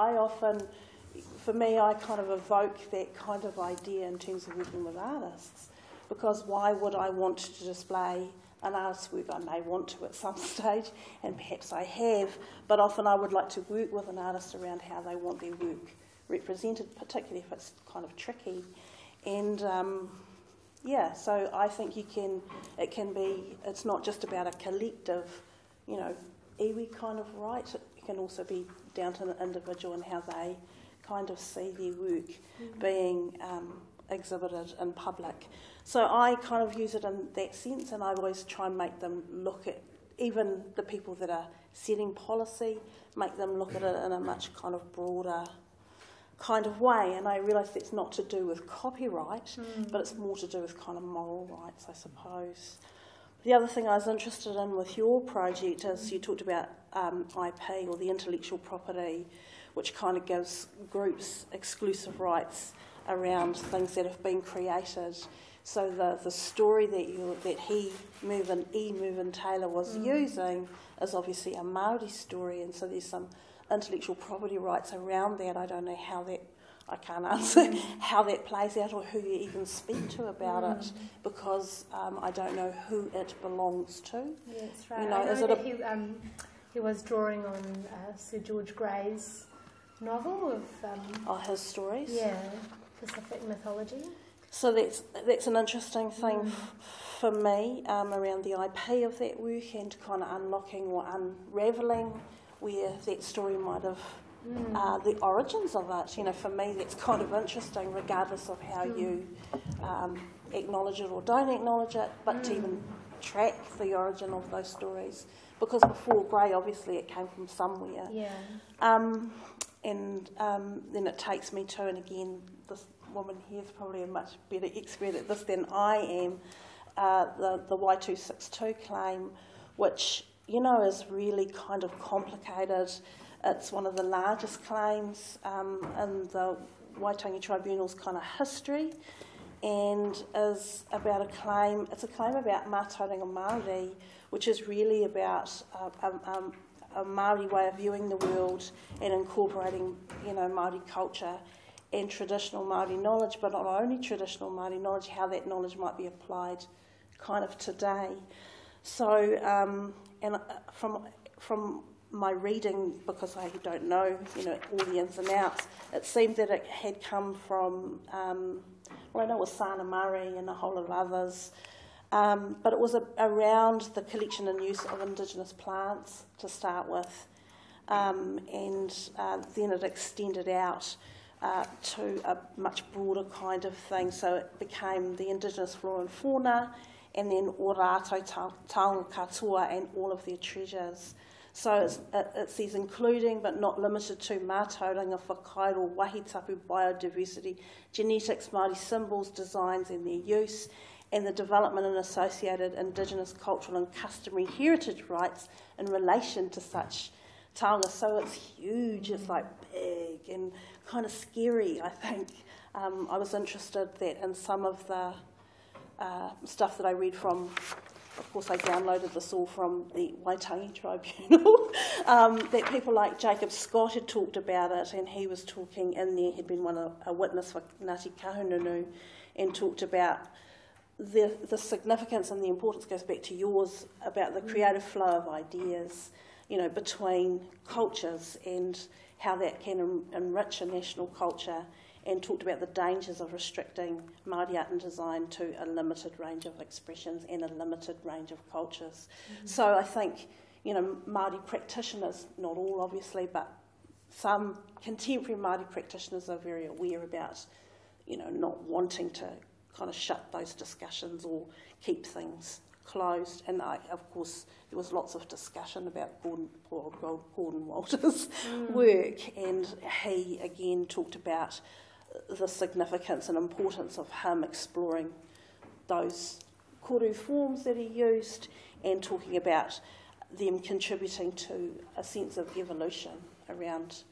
for me, I kind of evoke that kind of idea in terms of working with artists, because why would I want to display an artist's work? I may want to at some stage, and perhaps I have, but often I would like to work with an artist around how they want their work represented, particularly if it's kind of tricky. And so I think it's not just about a collective, iwi kind of right. It can also be down to the individual and how they kind of see their work being exhibited in public. So I kind of use it in that sense, and I always try and make them look at, even the people that are setting policy, make them look at it in a much kind of broader kind of way. And I realise that's not to do with copyright, but it's more to do with kind of moral rights, I suppose. The other thing I was interested in with your project is you talked about IP, or the intellectual property, which kind of gives groups exclusive rights around things that have been created. So the story that Mervyn Taylor was using is obviously a Māori story, and so there's some intellectual property rights around that. I don't know how that, I can't answer how that plays out or who you even speak to about it, because I don't know who it belongs to. Yeah, that's right. You know, I know is it that he was drawing on Sir George Grey's novel of... his stories? Yeah, Pacific mythology. So that's an interesting thing for me around the IP of that work, and kind of unlocking or unravelling where that story might have, the origins of it. You know, for me that's kind of interesting, regardless of how you acknowledge it or don't acknowledge it, but to even track the origin of those stories. Because before Grey, obviously it came from somewhere. Yeah. And then it takes me to, and again, this woman here is probably a much better expert at this than I am, the Y262 claim, which, you know, is really kind of complicated. It's one of the largest claims in the Waitangi Tribunal's kind of history, and is about a claim about mātauranga Māori, which is really about a Māori way of viewing the world and incorporating, you know, Māori culture and traditional Māori knowledge, but not only traditional Māori knowledge, how that knowledge might be applied kind of today. So, and from my reading, because I don't know, you know, all the ins and outs, it seemed that it had come from, well, I know it was Sana Murray and a whole lot of others, but it was around the collection and use of indigenous plants to start with, and then it extended out to a much broader kind of thing. So it became the indigenous flora and fauna, and then Ōrātou taonga katoa and all of their treasures. So it says including but not limited to mātauranga, whakairo, wahitapu, biodiversity, genetics, Māori symbols, designs and their use, and the development and associated indigenous cultural and customary heritage rights in relation to such taonga. So it's huge, it's like big and kind of scary, I think. I was interested that in some of the stuff that I read from, of course I downloaded this all from the Waitangi Tribunal, that people like Jacob Scott had talked about it, and he was talking in there, he'd been a witness for Ngāti Kahungunu, and talked about the significance and the importance, goes back to yours, about the creative flow of ideas, you know, between cultures and how that can enrich a national culture, and talked about the dangers of restricting Māori art and design to a limited range of expressions and a limited range of cultures. So I think, you know, Māori practitioners, not all obviously, but some contemporary Māori practitioners are very aware about, you know, not wanting to kind of shut those discussions or keep things closed. And of course there was lots of discussion about Gordon Walter's work, and he again talked about the significance and importance of him exploring those koru forms that he used, and talking about them contributing to a sense of evolution around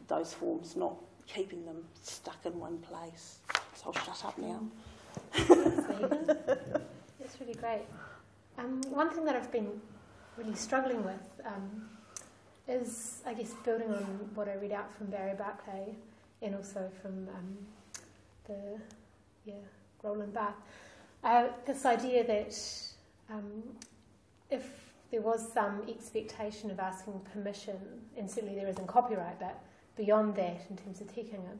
those forms, not keeping them stuck in one place. So I'll shut up now. That's really great. One thing that I've been really struggling with is, I guess, building on what I read out from Barry Barclay, and also from Roland Barth, this idea that if there was some expectation of asking permission, and certainly there is in copyright, but beyond that in terms of tikanga,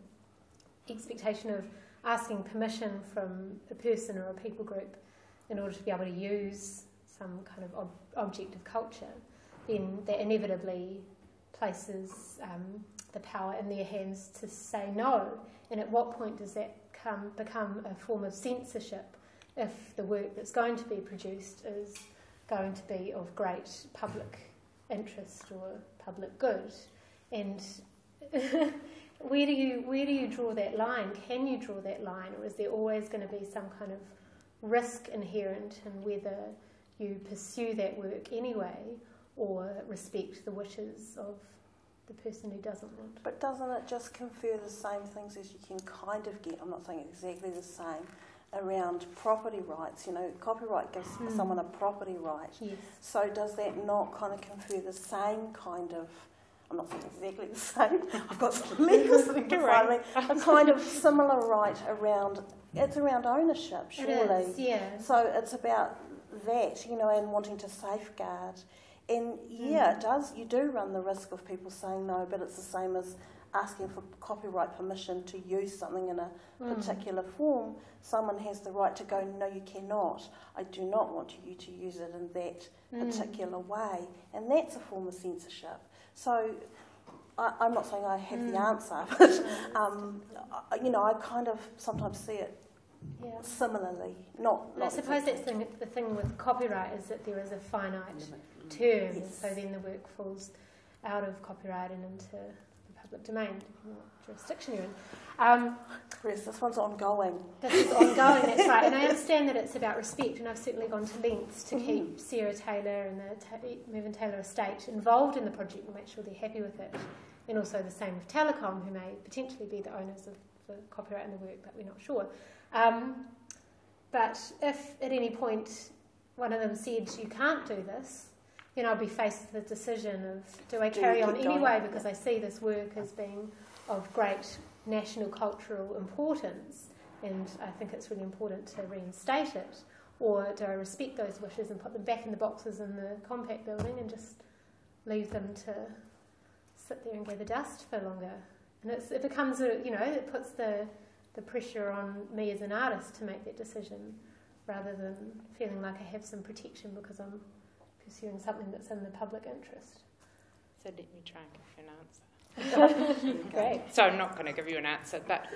expectation of asking permission from a person or a people group in order to be able to use some kind of object of culture, then that inevitably places the power in their hands to say no. And at what point does that become a form of censorship if the work that's going to be produced is going to be of great public interest or public good? And where do you draw that line? Can you draw that line, or is there always going to be some kind of risk inherent in whether you pursue that work anyway or respect the wishes of the person who doesn't want? But doesn't it just confer the same things as you can kind of get? I'm not saying exactly the same, around property rights. You know, copyright gives someone a property right. Yes. So does that not kind of confer the same kind of, I'm not saying exactly the same, I've got some legal sitting behind me, a kind of similar right around, it's around ownership, surely. It is, yeah. So it's about that, you know, and wanting to safeguard. And yeah, it does, you do run the risk of people saying no, but it's the same as asking for copyright permission to use something in a particular form. Someone has the right to go, no, you cannot. I do not want you to use it in that particular way. And that's a form of censorship. So I'm not saying I have the answer, but you know, I kind of sometimes see it similarly. Not I suppose that's the thing with copyright is that there is a finite term, Yes. so then the work falls out of copyright and into the public domain, depending on what jurisdiction you're in. Whereas this one's ongoing. This is ongoing, that's right. And I understand that it's about respect, and I've certainly gone to lengths to keep Sarah Taylor and the Mervyn Taylor estate involved in the project and make sure they're happy with it. And also the same with Telecom, who may potentially be the owners of the copyright in the work, but we're not sure. But if at any point one of them said, you can't do this, then I'll be faced with the decision of, do I carry on anyway because I see this work as being of great national cultural importance and I think it's really important to reinstate it, or do I respect those wishes and put them back in the boxes in the compact building and just leave them to sit there and gather dust for longer? And it becomes, it puts the pressure on me as an artist to make that decision rather than feeling like I have some protection because I'm pursuing something that's in the public interest. So let me try and give you an answer. Great. So I'm not going to give you an answer, but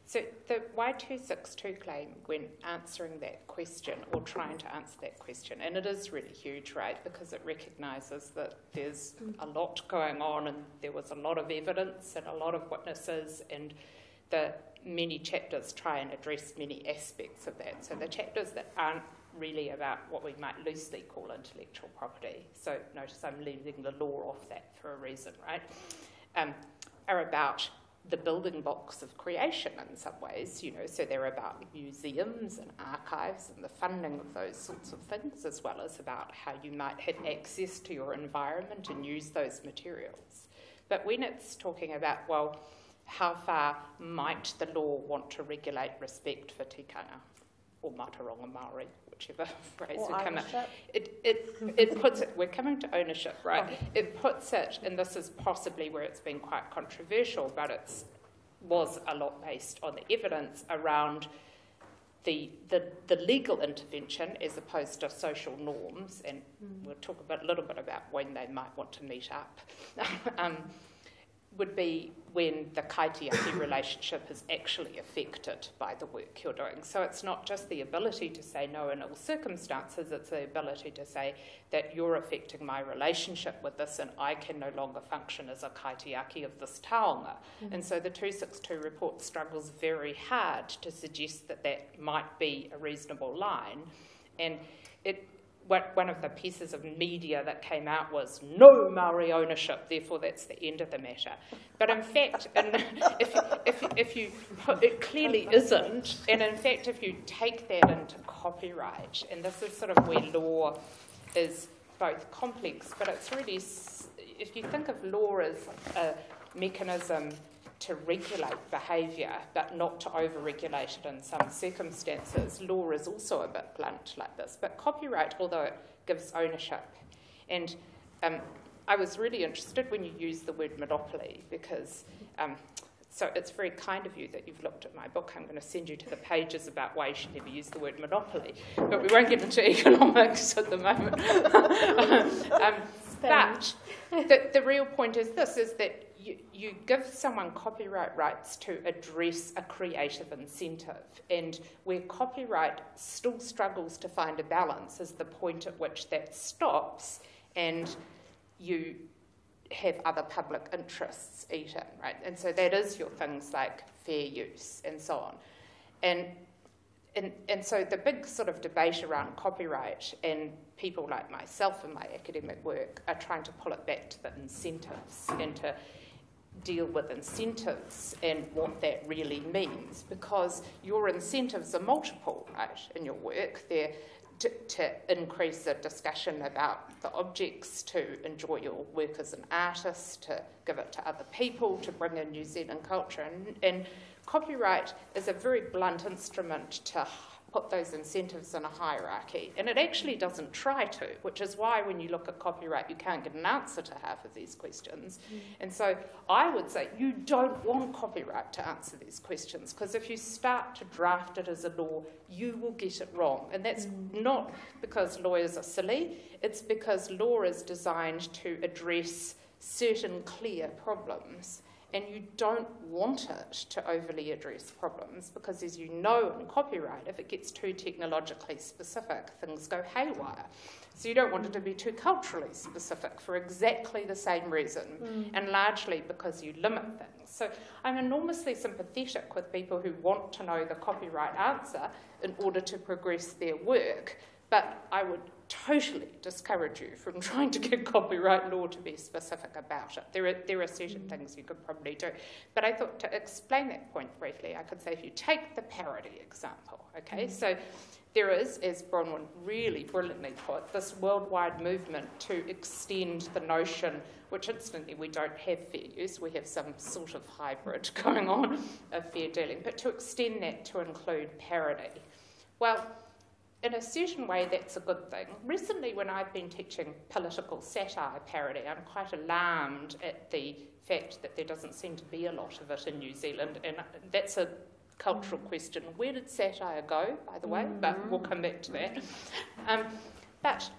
so the Y262 claim, when answering that question or trying to answer that question, and it is really huge, right, because it recognises that there's a lot going on and there was a lot of evidence and a lot of witnesses, and the many chapters try and address many aspects of that. So the chapters that aren't really about what we might loosely call intellectual property, so notice I'm leaving the law off that for a reason, right, are about the building blocks of creation in some ways, so they're about museums and archives and the funding of those sorts of things, as well as about how you might have access to your environment and use those materials. But when it's talking about, well, how far might the law want to regulate respect for tikanga or Mātauranga Māori, whichever phrase we come up. It puts it, we're coming to ownership, right? Okay. It puts it, and this is possibly where it's been quite controversial, but it was a lot based on the evidence around the legal intervention as opposed to social norms, and we'll talk a little bit about when they might want to meet up. Would be when the kaitiaki relationship is actually affected by the work you're doing. So it's not just the ability to say no in all circumstances, it's the ability to say that you're affecting my relationship with this and I can no longer function as a kaitiaki of this taonga. And so the 262 report struggles very hard to suggest that that might be a reasonable line. And one of the pieces of media that came out was no Maori ownership, therefore that's the end of the matter. But in fact, if you it clearly isn't, and in fact if you take that into copyright, and this is sort of where law is both complex, but it's really, if you think of law as a mechanism to regulate behaviour, but not to over-regulate it in some circumstances. Law is also a bit blunt like this. But copyright, although it gives ownership, and I was really interested when you used the word monopoly, because so it's very kind of you that you've looked at my book. I'm going to send you to the pages about why you should never use the word monopoly, but we won't get into economics at the moment. But the real point is this, is that you give someone copyright rights to address a creative incentive, and where copyright still struggles to find a balance is the point at which that stops and you have other public interests eaten, right? And so that is your things like fair use and so on. And so the big sort of debate around copyright, and people like myself in my academic work are trying to pull it back to the incentives and to deal with incentives and what that really means, because your incentives are multiple, right, in your work. They're to increase the discussion about the objects, to enjoy your work as an artist, to give it to other people, to bring in New Zealand culture. And copyright is a very blunt instrument to put those incentives in a hierarchy, and it actually doesn't try to, which is why when you look at copyright you can't get an answer to half of these questions. And so I would say you don't want copyright to answer these questions, because if you start to draft it as a law you will get it wrong, and that's not because lawyers are silly, it's because law is designed to address certain clear problems. And you don't want it to overly address problems, because as you know in copyright, if it gets too technologically specific, things go haywire. So you don't want it to be too culturally specific for exactly the same reason, and largely because you limit things. So I'm enormously sympathetic with people who want to know the copyright answer in order to progress their work, but I would totally discourage you from trying to get copyright law to be specific about it. There are certain things you could probably do. But I thought to explain that point briefly, I could say if you take the parody example, okay, so there is, as Bronwyn really brilliantly put, this worldwide movement to extend the notion, which incidentally we don't have fair use, we have some sort of hybrid going on of fair dealing, but to extend that to include parody. Well, in a certain way, that's a good thing. Recently, when I've been teaching political satire parody, I'm quite alarmed at the fact that there doesn't seem to be a lot of it in New Zealand, and that's a cultural question. Where did satire go, by the way? But we'll come back to that. But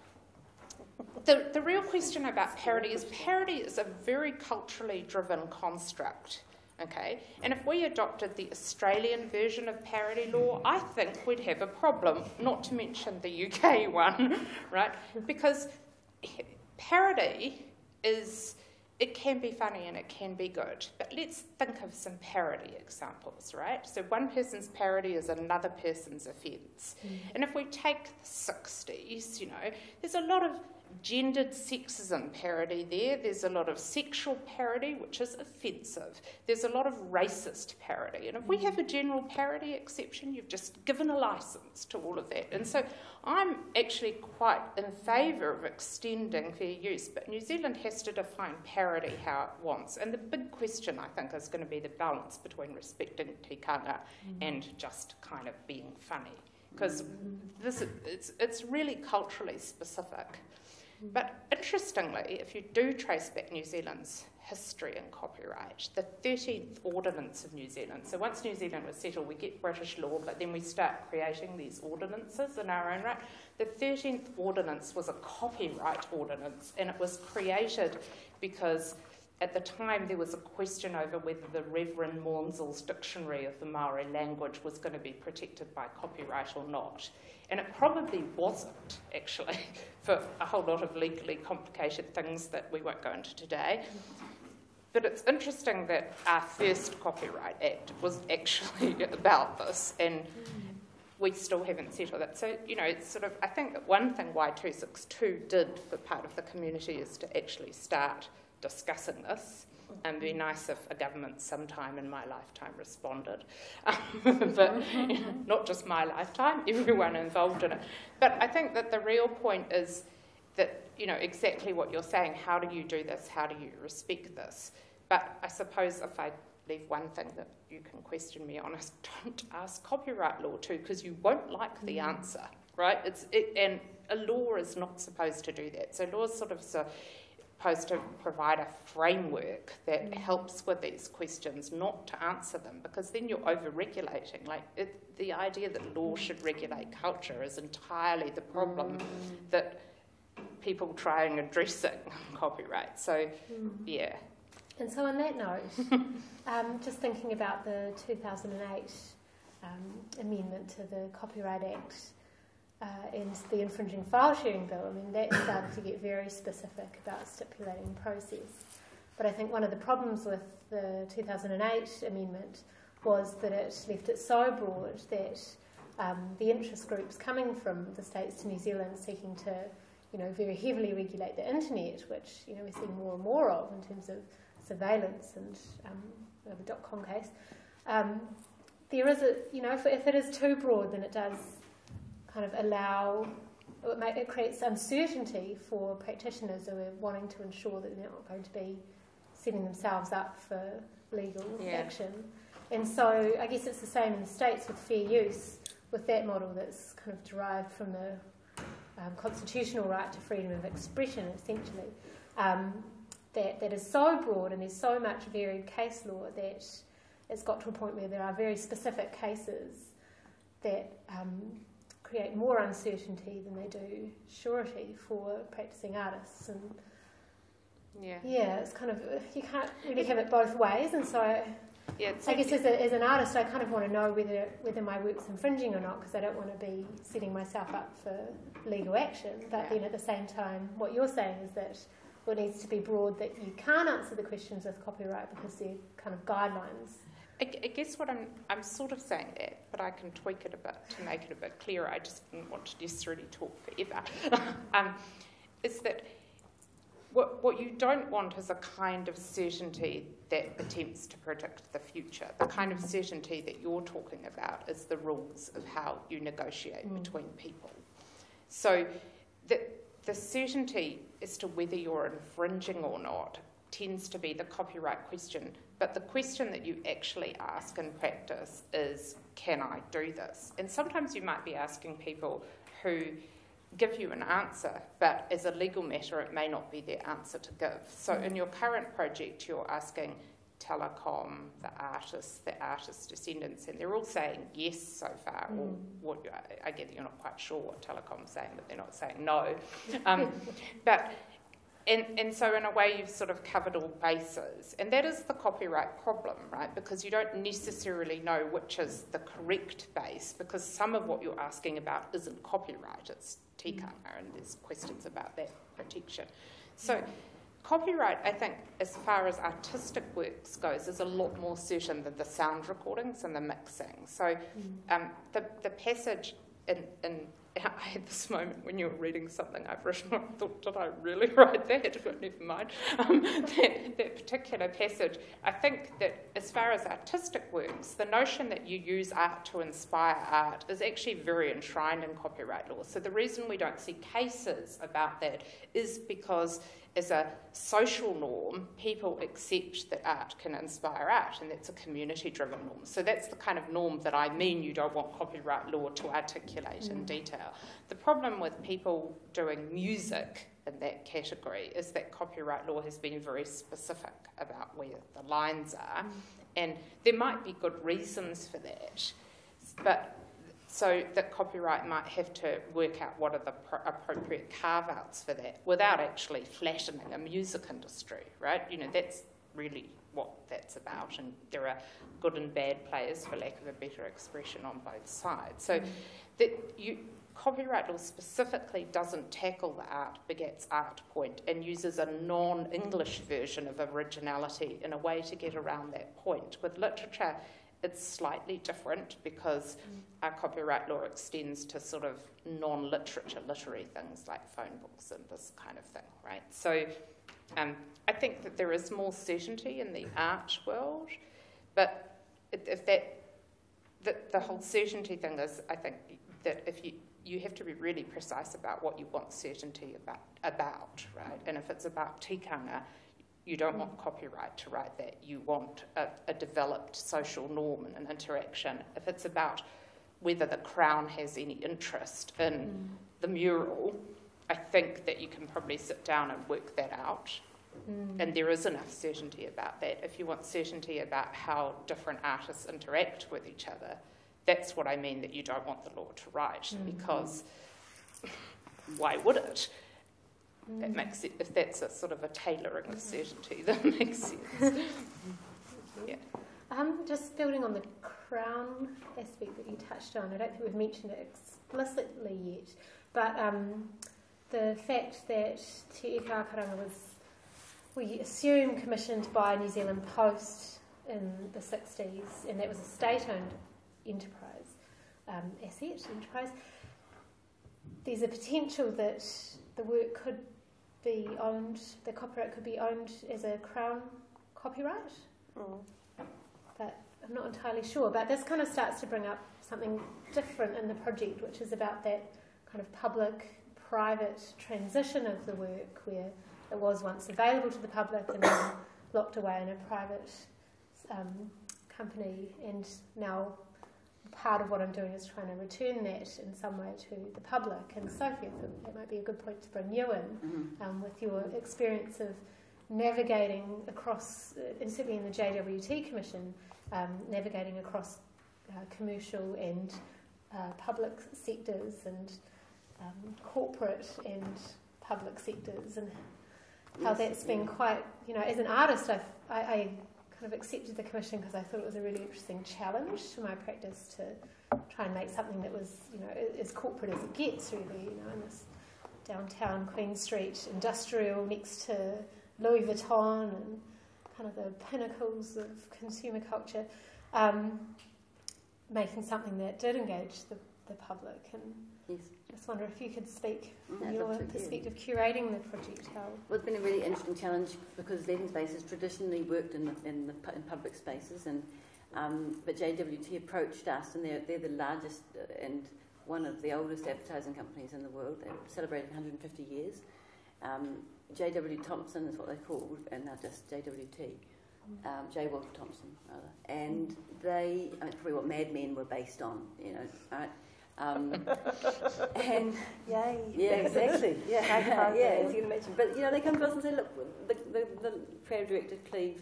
the real question about parody is a very culturally driven construct. Okay, and if we adopted the Australian version of parody law, I think we'd have a problem, not to mention the UK one, right? Because parody it can be funny and it can be good, but let's think of some parody examples, right? So one person's parody is another person's offence. And if we take the 60s, there's a lot of gendered sexism parody there. There's a lot of sexual parody, which is offensive. There's a lot of racist parody. And if we have a general parody exception, you've just given a licence to all of that. And so I'm actually quite in favour of extending fair use, but New Zealand has to define parody how it wants. And the big question, I think, is going to be the balance between respecting tikanga and just kind of being funny. Because it's really culturally specific. But interestingly, if you do trace back New Zealand's history in copyright, the 13th Ordinance of New Zealand, so once New Zealand was settled, we get British law, but then we start creating these ordinances in our own right. The 13th Ordinance was a copyright ordinance, and it was created because at the time there was a question over whether the Reverend Maunzel's dictionary of the Maori language was going to be protected by copyright or not. And it probably wasn't, actually, for a whole lot of legally complicated things that we won't go into today. But it's interesting that our first Copyright Act was actually about this, and we still haven't settled it. So, it's sort of, I think that one thing Y262 did for part of the community is to actually start discussing this. And be nice if a government sometime in my lifetime responded. But not just my lifetime, everyone involved in it. But I think that the real point is that, exactly what you're saying, how do you do this, how do you respect this? But I suppose if I leave one thing that you can question me on is don't ask copyright law too, because you won't like the answer, right? And a law is not supposed to do that. So law is sort of supposed to provide a framework that helps with these questions, not to answer them, because then you're over-regulating. The idea that law should regulate culture is entirely the problem that people try and addressing copyright. So, yeah. And so on that note, just thinking about the 2008 amendment to the Copyright Act, and the infringing file sharing bill, that started to get very specific about stipulating process. But I think one of the problems with the 2008 amendment was that it left it so broad that the interest groups coming from the States to New Zealand seeking to, very heavily regulate the internet, which, we're seeing more and more of in terms of surveillance and the .com case, there is if it is too broad, then it does kind of allow, it creates uncertainty for practitioners who are wanting to ensure that they're not going to be setting themselves up for legal action. And so I guess it's the same in the States with fair use, with that model that's kind of derived from the constitutional right to freedom of expression, essentially, that is so broad and there's so much varied case law that it's got to a point where there are very specific cases that create more uncertainty than they do surety for practicing artists. And it's kind of, you can't really have it both ways, and so I guess as an artist I kind of want to know whether my work's infringing or not, because I don't want to be setting myself up for legal action, but then at the same time what you're saying is that it needs to be broad, that you can't answer the questions with copyright because they're kind of guidelines. I guess what I'm sort of saying that, but I can tweak it a bit to make it a bit clearer. I just didn't want to necessarily talk forever. Is that what you don't want is a kind of certainty that attempts to predict the future. The kind of certainty that you're talking about is the rules of how you negotiate between people. So the certainty as to whether you're infringing or not tends to be the copyright question, but the question that you actually ask in practice is, can I do this? And sometimes you might be asking people who give you an answer, but as a legal matter it may not be their answer to give. So in your current project you're asking Telecom, the artist's descendants, and they're all saying yes so far, or I get that you're not quite sure what Telecom's saying, but they're not saying no. And so in a way you've sort of covered all bases. And that is the copyright problem, right? Because you don't necessarily know which is the correct base, because some of what you're asking about isn't copyright, it's Te Ika-a-Akoranga, and there's questions about that protection. So copyright, I think, as far as artistic works goes, is a lot more certain than the sound recordings and the mixing. So the passage in I had this moment when you were reading something I've written, I thought, did I really write that? But never mind. That particular passage, I think that as far as artistic works, the notion that you use art to inspire art is actually very enshrined in copyright law. So the reason we don't see cases about that is because as a social norm, people accept that art can inspire art, and that's a community-driven norm. So that's the kind of norm that I mean you don't want copyright law to articulate in detail. The problem with people doing music in that category is that copyright law has been very specific about where the lines are, and there might be good reasons for that, but so that copyright might have to work out what are the appropriate carve-outs for that without actually flattening a music industry, right? You know, that's really what that's about, and there are good and bad players, for lack of a better expression, on both sides. So copyright law specifically doesn't tackle the art begets art point and uses a non-English version of originality in a way to get around that point. With literature, it's slightly different because our copyright law extends to sort of non-literature, literary things like phone books and this kind of thing, right? So I think that there is more certainty in the art world, but if the whole certainty thing is, I think that if you have to be really precise about what you want certainty about, right? And if it's about tikanga, you don't want copyright to write that. You want a developed social norm and an interaction. If it's about whether the Crown has any interest in the mural, I think that you can probably sit down and work that out. And there is enough certainty about that. If you want certainty about how different artists interact with each other, that's what I mean that you don't want the law to write, because why would it? That makes it, if that's a sort of a tailoring of certainty, that makes sense. Just building on the Crown aspect that you touched on, I don't think we've mentioned it explicitly yet, but the fact that Te Ika-a-Akoranga was, we assume, commissioned by New Zealand Post in the 60s, and that was a state-owned enterprise. There's a potential that the work could be owned, the copyright could be owned as a Crown copyright, but I'm not entirely sure. But this kind of starts to bring up something different in the project, which is about that kind of public-private transition of the work, where it was once available to the public and then locked away in a private company, and now part of what I'm doing is trying to return that in some way to the public. And Sophie, I think that might be a good point to bring you in, with your experience of navigating across, and certainly in the JWT Commission, navigating across commercial and public sectors and corporate and public sectors, and how that's been quite, as an artist, I kind of accepted the commission because I thought it was a really interesting challenge to my practice to try and make something that was, as corporate as it gets, really, in this downtown Queen Street industrial next to Louis Vuitton and kind of the pinnacles of consumer culture, making something that did engage the public. And just wonder if you could speak from your perspective, curating the project. How? Well, it's been a really interesting challenge because Living Spaces traditionally worked in public spaces, and but JWT approached us, and they're the largest and one of the oldest advertising companies in the world. They're celebrating 150 years. JW Thompson is what they're called, and they're just JWT. J. Walter Thompson, rather. And they, probably what Mad Men were based on, right? And yay! Yeah, exactly. Yeah, as you can imagine. But they come to us and say, look, the creative director Cleve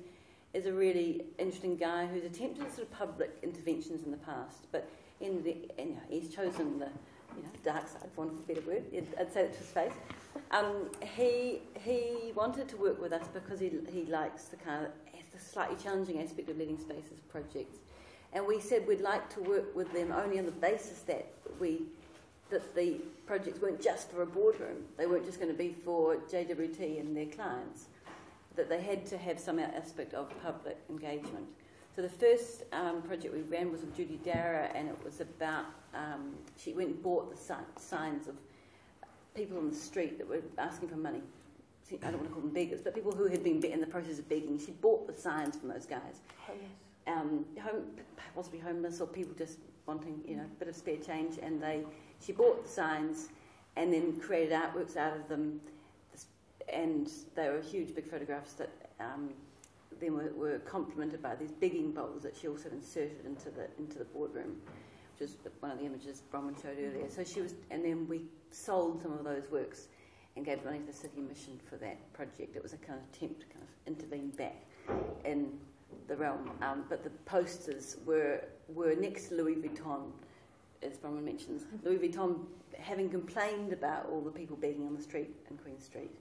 is a really interesting guy who's attempted sort of public interventions in the past, but he's chosen the dark side, for want of a better word. I'd say it to his face. He wanted to work with us because he likes the kind of the slightly challenging aspect of Living Spaces projects. And we said we'd like to work with them only on the basis that the projects weren't just for a boardroom. They weren't just going to be for JWT and their clients. That they had to have some aspect of public engagement. So the first project we ran was with Judy Dara, and it was about, she went and bought the signs of people on the street that were asking for money. I don't want to call them beggars, but people who had been in the process of begging. She bought the signs from those guys. Possibly homeless, or people just wanting, a bit of spare change, and she bought the signs and then created artworks out of them, and they were huge, big photographs that then were complemented by these begging bowls that she also inserted into the boardroom, which is one of the images Bronwyn showed earlier. So and then we sold some of those works and gave money to the city mission for that project. It was a kind of attempt to kind of intervene back in the realm, but the posters were next to Louis Vuitton, as Bronwyn mentions. Louis Vuitton, having complained about all the people begging on the street in Queen Street,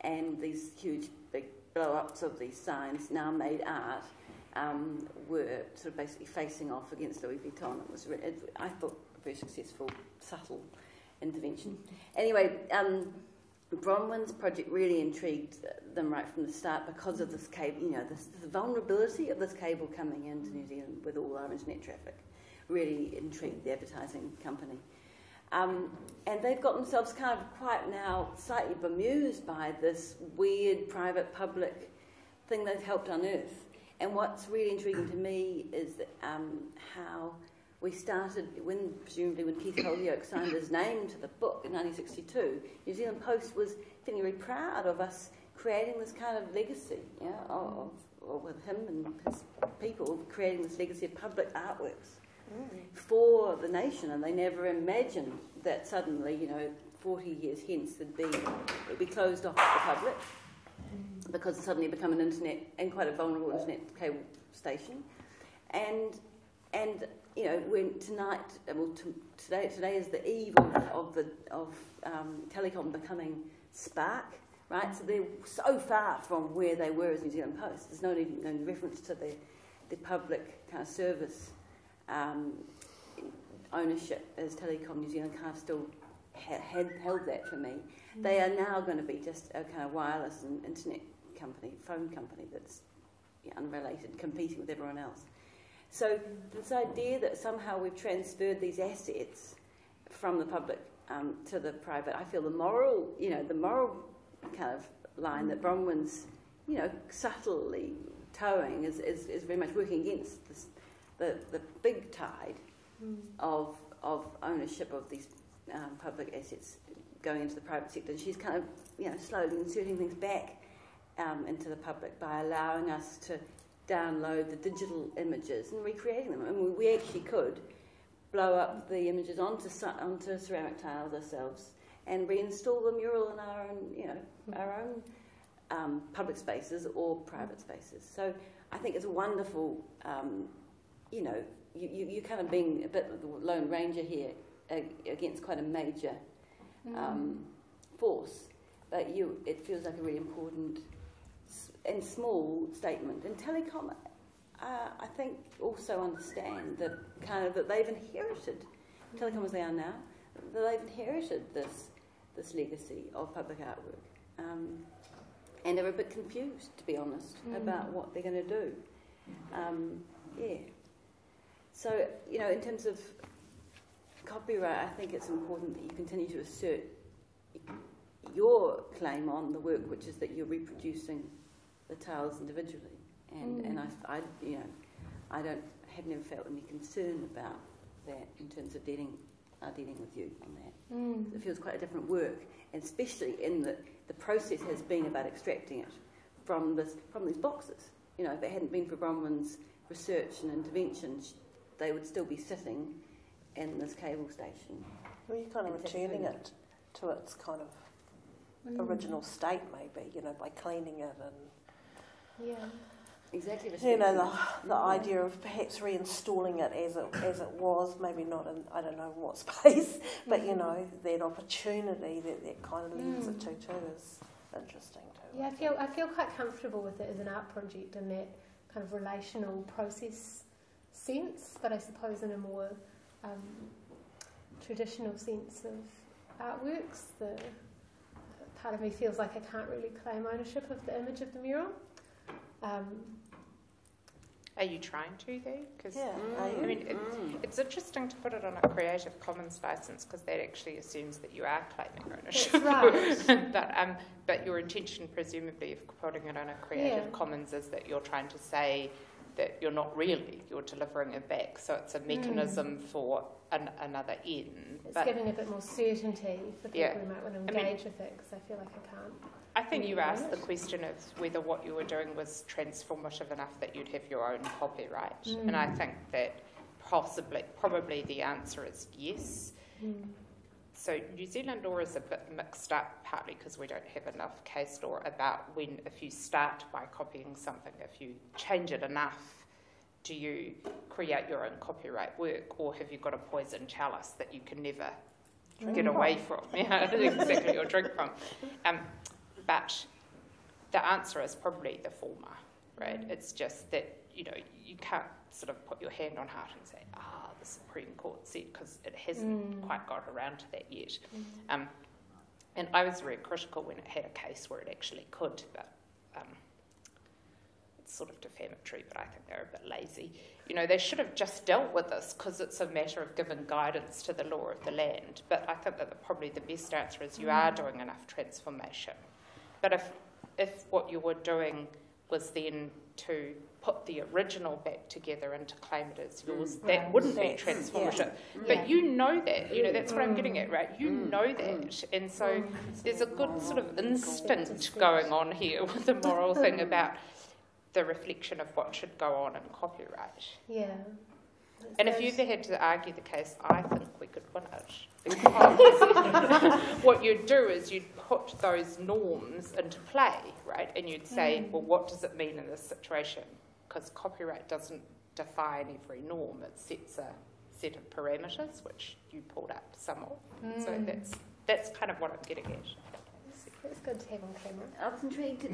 and these huge big blow-ups of these signs, now made art, were sort of basically facing off against Louis Vuitton. It was, I thought, a very successful, subtle intervention. Anyway, Bronwyn's project really intrigued them right from the start because of this cable, the vulnerability of this cable coming into New Zealand with all our internet traffic really intrigued the advertising company. And they've got themselves kind of quite now slightly bemused by this weird private-public thing they've helped unearth. And what's really intriguing to me is that how we started, presumably when Keith Holyoke signed his name to the book in 1962, New Zealand Post was feeling very proud of us creating this kind of legacy, or with him and his people, creating this legacy of public artworks for the nation. And they never imagined that suddenly, 40 years hence, it'd be closed off to the public because it suddenly become an internet, and quite a vulnerable internet cable station. And when today is the eve of Telecom becoming Spark, right? So they're so far from where they were as New Zealand Post. There's no reference to the public kind of service ownership as Telecom New Zealand kind of still held that for me. They are now going to be just a kind of wireless and internet company, phone company that's unrelated, competing with everyone else. So this idea that somehow we've transferred these assets from the public to the private, I feel the moral kind of line that Bronwyn's, subtly towing is very much working against the big tide of ownership of these public assets going into the private sector. And she's kind of, slowly inserting things back into the public by allowing us to download the digital images and recreating them. And we actually could blow up the images onto ceramic tiles ourselves and reinstall the mural in our own public spaces or private spaces. So I think it's a wonderful, you kind of being a bit of the Lone Ranger here against quite a major force, but it feels like a really important and small statement. And Telecom, I think, also understand that they've inherited, Telecom as they are now, that they've inherited this legacy of public artwork. And they're a bit confused, to be honest, about what they're going to do. So, in terms of copyright, I think it's important that you continue to assert your claim on the work, which is that you're reproducing the tiles individually. And I have never felt any concern about that in terms of dealing with you on that. It feels quite a different work, and especially in the process has been about extracting it from these boxes. If it hadn't been for Bronwyn's research and interventions, they would still be sitting in this cable station. Well, you're kind of returning it to its kind of original state, maybe, by cleaning it and... Yeah. Exactly. The idea of perhaps reinstalling it as it was, maybe not in, I don't know what space, but, that opportunity that kind of lends it to too is interesting too. Yeah, I feel quite comfortable with it as an art project in that kind of relational process sense, but I suppose in a more traditional sense of artworks, the part of me feels like I can't really claim ownership of the image of the mural. Are you trying to, though? Because it's interesting to put it on a Creative Commons license, because that actually assumes that you are claiming ownership. That's right. But your intention, presumably, of putting it on a Creative Commons is that you're trying to say that you're not really, you're delivering it back. So it's a mechanism for another end. It's giving a bit more certainty for people who might want to engage with it, because I feel like I can't. I think you asked the question of whether what you were doing was transformative enough that you'd have your own copyright. And I think that probably the answer is yes. So New Zealand law is a bit mixed up, partly because we don't have enough case law about if you start by copying something, if you change it enough, do you create your own copyright work, or have you got a poison chalice that you can never get away from? Exactly, or drink from. But the answer is probably the former, right? It's just that, you can't sort of put your hand on heart and say, the Supreme Court said, because it hasn't quite got around to that yet. And I was very critical when it had a case where it actually could, but it's sort of defamatory, but I think they're a bit lazy. They should have just dealt with this, because it's a matter of giving guidance to the law of the land. But I think that probably the best answer is you are doing enough transformation. But if what you were doing was then to put the original back together and to claim it as yours, that wouldn't be transformative. But you know that, that's what I'm getting at, right? You know that. And so there's a good sort of instinct going on here with the moral thing about the reflection of what should go on in copyright. Yeah. And if you ever had to argue the case, I think we could win it. Because what you'd do is you'd put those norms into play, right? And you'd say, well, what does it mean in this situation? Because copyright doesn't define every norm. It sets a set of parameters, which you pulled up some of. So that's kind of what I'm getting at. It's good to have on camera. I was intrigued to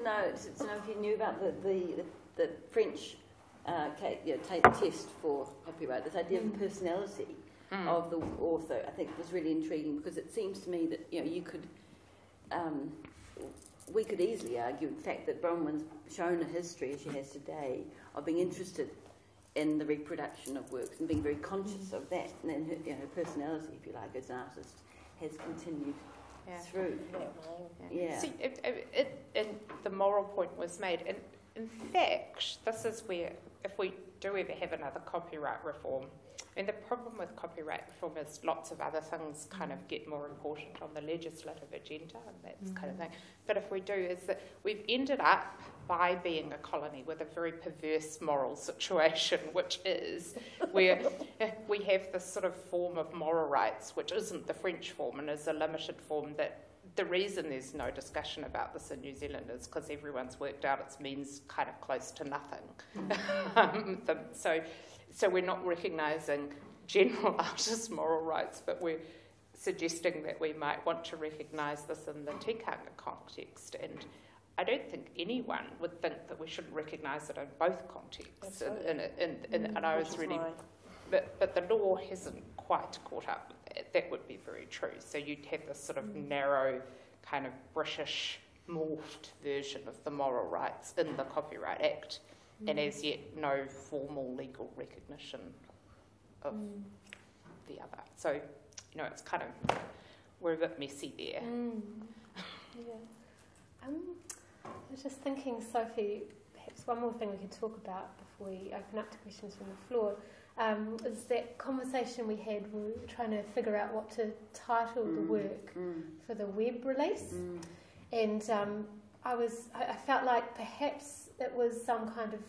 know if you knew about the French test for copyright. This idea of the personality of the author, I think, was really intriguing, because it seems to me that we could easily argue, in fact, that Bronwyn's shown a history, as she has today, of being interested in the reproduction of works and being very conscious of that, and then her personality, if you like, as an artist, has continued through. Yeah. See, and the moral point was made. And in fact, this is where, if we do ever have another copyright reform, and the problem with copyright reform is lots of other things kind of get more important on the legislative agenda and that kind of thing. But if we do, is that we've ended up, by being a colony, with a very perverse moral situation, which is where we have this sort of form of moral rights, which isn't the French form and is a limited form that the reason there's no discussion about this in New Zealand is because everyone's worked out its means kind of close to nothing. So we're not recognising general artist moral rights, but we're suggesting that we might want to recognise this in the tikanga context. And I don't think anyone would think that we shouldn't recognise it in both contexts. And I was really... But the law hasn't quite caught up with that. That would be very true. So you'd have this sort of narrow, kind of British morphed version of the moral rights in the Copyright Act, and as yet no formal legal recognition of the other. So, it's kind of, we're a bit messy there. I was just thinking, Sophie, perhaps one more thing we could talk about before we open up to questions from the floor, is that conversation we had when we were trying to figure out what to title the work for the web release. And I felt like perhaps it was some kind of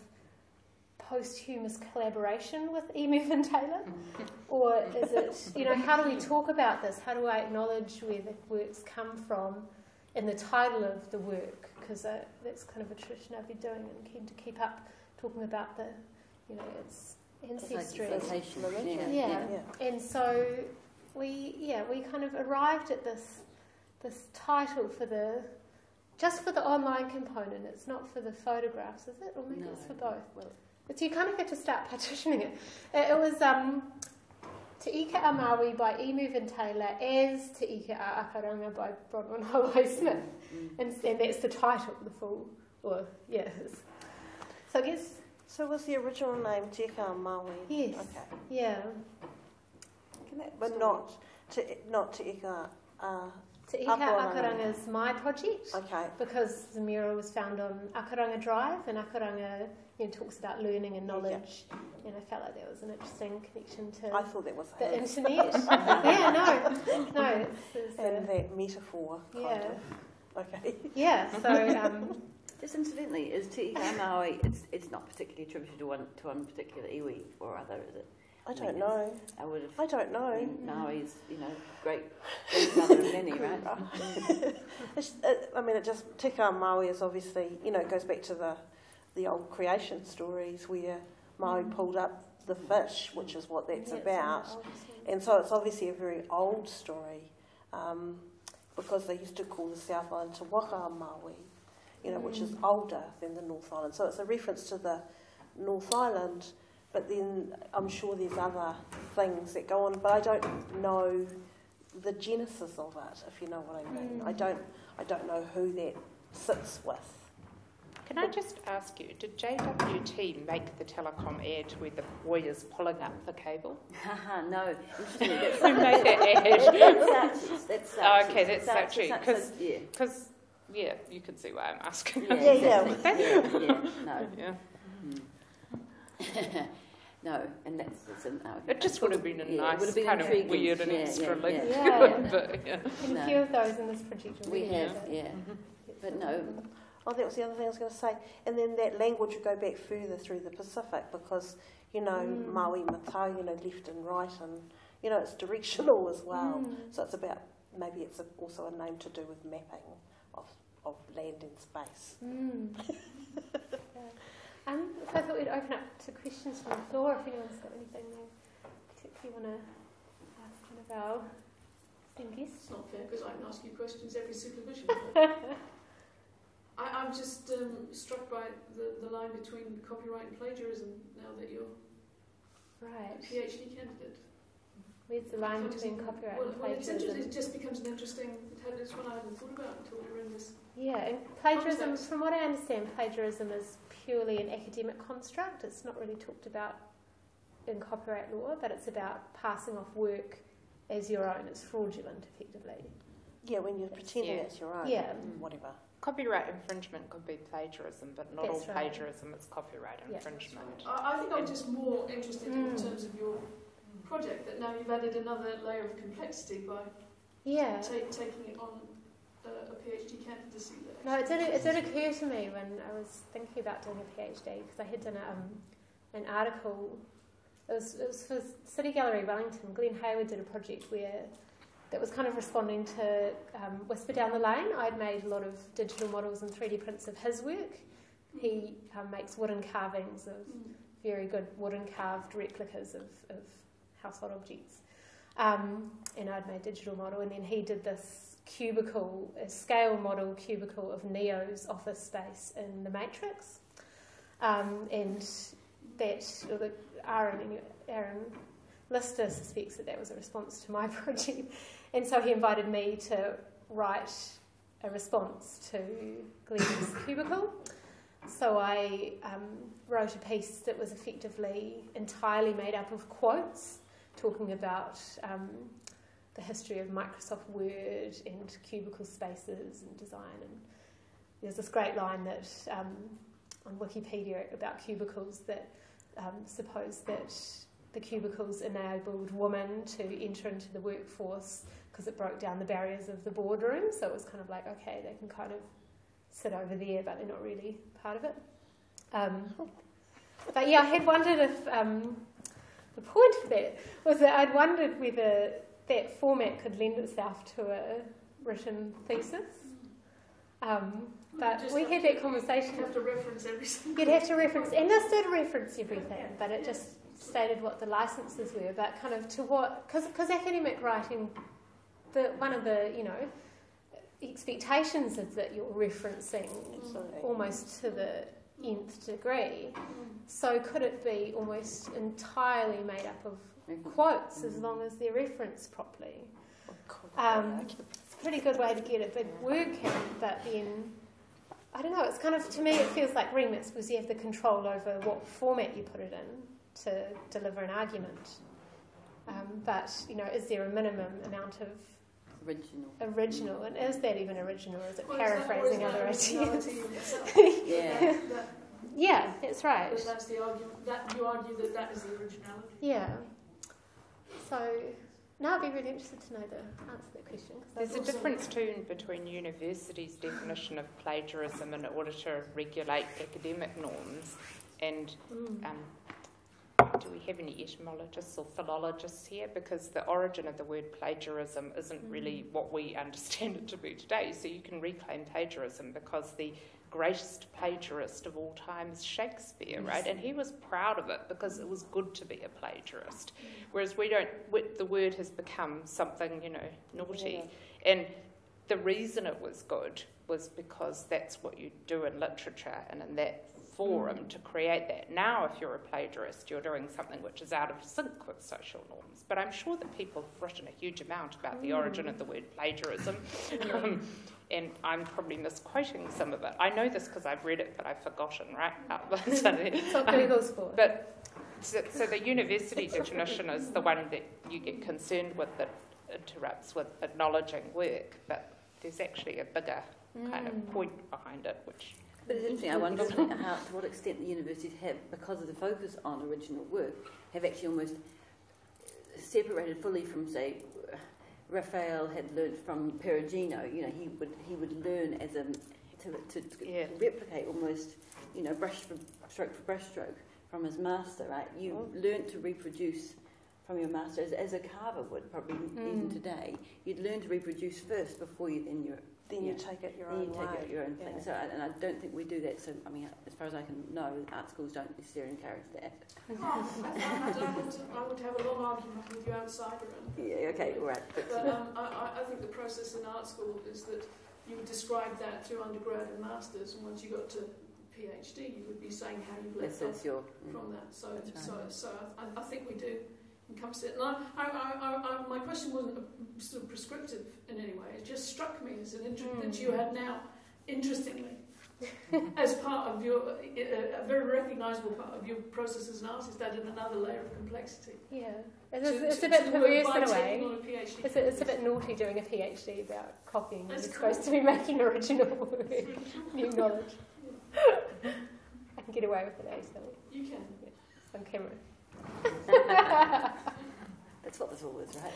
posthumous collaboration with Mervyn Taylor, or is it, how do we talk about this? How do I acknowledge where the works come from in the title of the work? Because that's kind of a tradition I've been doing and keen to keep up talking about the, its ancestry. And so we kind of arrived at this title for just for the online component. It's not for the photographs, is it? Or maybe it's for both. But you kind of had to start partitioning it. It was Te Ika-a-Maui by Mervyn Taylor as Te Ika-a-Akoranga by Bronwyn Holloway-Smith. And that's the title, the full, So I guess... So was the original name Te Ika-a-Maui? Yes. Okay. Yeah. But not Te Ika-a... Te Ika-a-Akoranga is my project. Okay. Because the mural was found on Akoranga Drive, and Akoranga talks about learning and knowledge, and I felt like there was an interesting connection to I thought that was the internet. No. And that metaphor, kind of. Okay. Yeah, so... Just incidentally, is Te Ika-a-Maui, it's not particularly attributed to one particular iwi or other, is it? I don't know. I don't know. I mean, Maui's, great grandmother of many, right? It just, Te Ika-a-Maui is obviously, goes back to the old creation stories where Maui pulled up the fish, which is what that's about. And so it's obviously a very old story, because they used to call the South Island Te Ika-a-Maui, which is older than the North Island. So it's a reference to the North Island, but then I'm sure there's other things that go on, but I don't know the genesis of it, if you know what I mean. I don't know who that sits with. Can I just ask you, did JWT make the Telecom ad where the boy is pulling up the cable? No. Who made that ad? That's okay, that's Sachi. Because, you can see why I'm asking. No. Yeah. No, and that's it just would have been a nice kind of weird and extra link. And a few of those in this project. We have, but no. Oh, that was the other thing I was going to say. And then that language would go back further through the Pacific because, Maui Matau, left and right, and, it's directional as well. So it's about, maybe it's also a name to do with mapping of land and space. So I thought we'd open up to questions from the floor if anyone's got anything they particularly want to ask one of our esteemed guests. It's not fair because I can ask you questions every supervision. I'm just struck by the line between copyright and plagiarism now that you're a PhD candidate. Where's the line between copyright and plagiarism? It just becomes an interesting... It's one I hadn't thought about until we were in this. Yeah, and plagiarism, from what I understand, plagiarism is purely an academic construct. It's not really talked about in copyright law, but it's about passing off work as your own. It's fraudulent, effectively. Yeah, when you're pretending it's your own. Yeah. Whatever. Copyright infringement could be plagiarism, but not all That's right. plagiarism is copyright infringement. I think I'm just more interested in terms of your project, that now you've added another layer of complexity by taking it on a PhD candidacy. No, it did occur to me when I was thinking about doing a PhD, because I had done an article. It was for City Gallery Wellington. Glenn Hayward did a project that was kind of responding to Whisper Down the Lane. I'd made a lot of digital models and 3D prints of his work. He makes wooden carvings of very good wooden carved replicas of household objects. And I'd made a digital model, and then he did this cubicle, a scale model cubicle of Neo's office space in The Matrix. And that, Aaron Lister suspects that was a response to my project. And so he invited me to write a response to Glenn's cubicle. So I wrote a piece that was effectively entirely made up of quotes, talking about the history of Microsoft Word and cubicle spaces and design. And there's this great line that on Wikipedia about cubicles that supposed that the cubicles enabled women to enter into the workforce because it broke down the barriers of the boardroom. So it was kind of like, okay, they can kind of sit over there, but they're not really part of it. But yeah, I had wondered if the point of that was that I'd wondered whether that format could lend itself to a written thesis. But we had that conversation. You'd have to reference everything. You'd have to reference, and this did reference everything, but it just stated what the licenses were, but kind of to what, because academic writing, one of the, expectations is that you're referencing almost to the nth degree. So could it be almost entirely made up of quotes as long as they're referenced properly? It's a pretty good way to get a big word count, but then, I don't know, it's kind of, to me it feels like remits because you have the control over what format you put it in to deliver an argument. But, is there a minimum amount of original, and is that even original, or is it paraphrasing other ideas? Yeah, that's right. Because that's the argument, that you argue that is the originality. Yeah. So, now I'd be really interested to know the answer to that question. There's a difference too between universities' definition of plagiarism in order to regulate academic norms and do we have any etymologists or philologists here? Because the origin of the word plagiarism isn't really what we understand it to be today. So you can reclaim plagiarism because the greatest plagiarist of all time is Shakespeare, right? And he was proud of it because it was good to be a plagiarist. Whereas the word has become something, naughty. Yeah. And the reason it was good was because that's what you do in literature and in that forum to create that. Now, if you're a plagiarist, you're doing something which is out of sync with social norms. But I'm sure that people have written a huge amount about the origin of the word plagiarism, and I'm probably misquoting some of it. I know this because I've read it, but I've forgotten, right? That's what Google's for. But so the university definition is the one that you get concerned with that interrupts with acknowledging work, but there's actually a bigger kind of point behind it, which... But it's interesting, I wonder to what extent the universities have, because of the focus on original work, have actually almost separated fully from, say, Raphael had learned from Perugino. He would learn as to replicate almost, brush for brush stroke from his master, right? You learned to reproduce from your master as a carver would, probably even today. You'd learn to reproduce first before you you take it your own way. Take it your own thing. So, and I don't think we do that. So, as far as I can know, art schools don't necessarily encourage that. I would have a long argument with you outsider. Yeah, okay, all right. But I think the process in art school is that you would describe that through undergrad and masters, and once you got to PhD, you would be saying how you left off from that. So I think we do encompass it. And my question wasn't sort of prescriptive in any way. It just struck me as an interest that you had now, interestingly, as part of your, a very recognisable part of your process as an artist, added another layer of complexity. Yeah, it's a bit perverse in a way. PhD. It's a bit naughty doing a PhD about copying. You're supposed to be making original work, new knowledge. I can get away with it, actually. You can. Yeah, on camera. That's what this all is, right?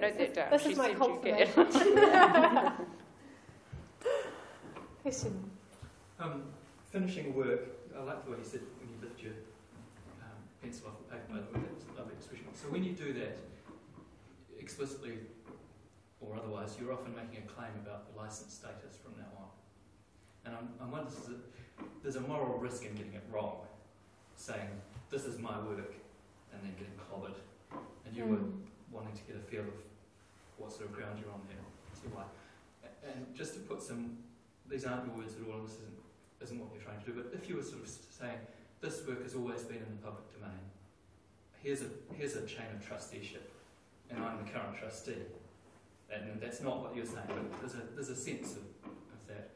No, they don't. This She is my said you get. confirmation. Question. Finishing work, I like the way you said when you lift your pencil off the paper, by the way, that was a lovely expression. So when you do that, explicitly or otherwise, you're often making a claim about the license status from now on. And I'm wondering, there's a moral risk in getting it wrong, saying, this is my work, and then getting clobbered. And you were wanting to get a feel of what sort of ground you're on there, see why. And just to put these aren't your words at all, and this isn't what you're trying to do, but if you were sort of saying, this work has always been in the public domain, here's a chain of trusteeship, and I'm the current trustee. And that's not what you're saying, but there's a sense of that.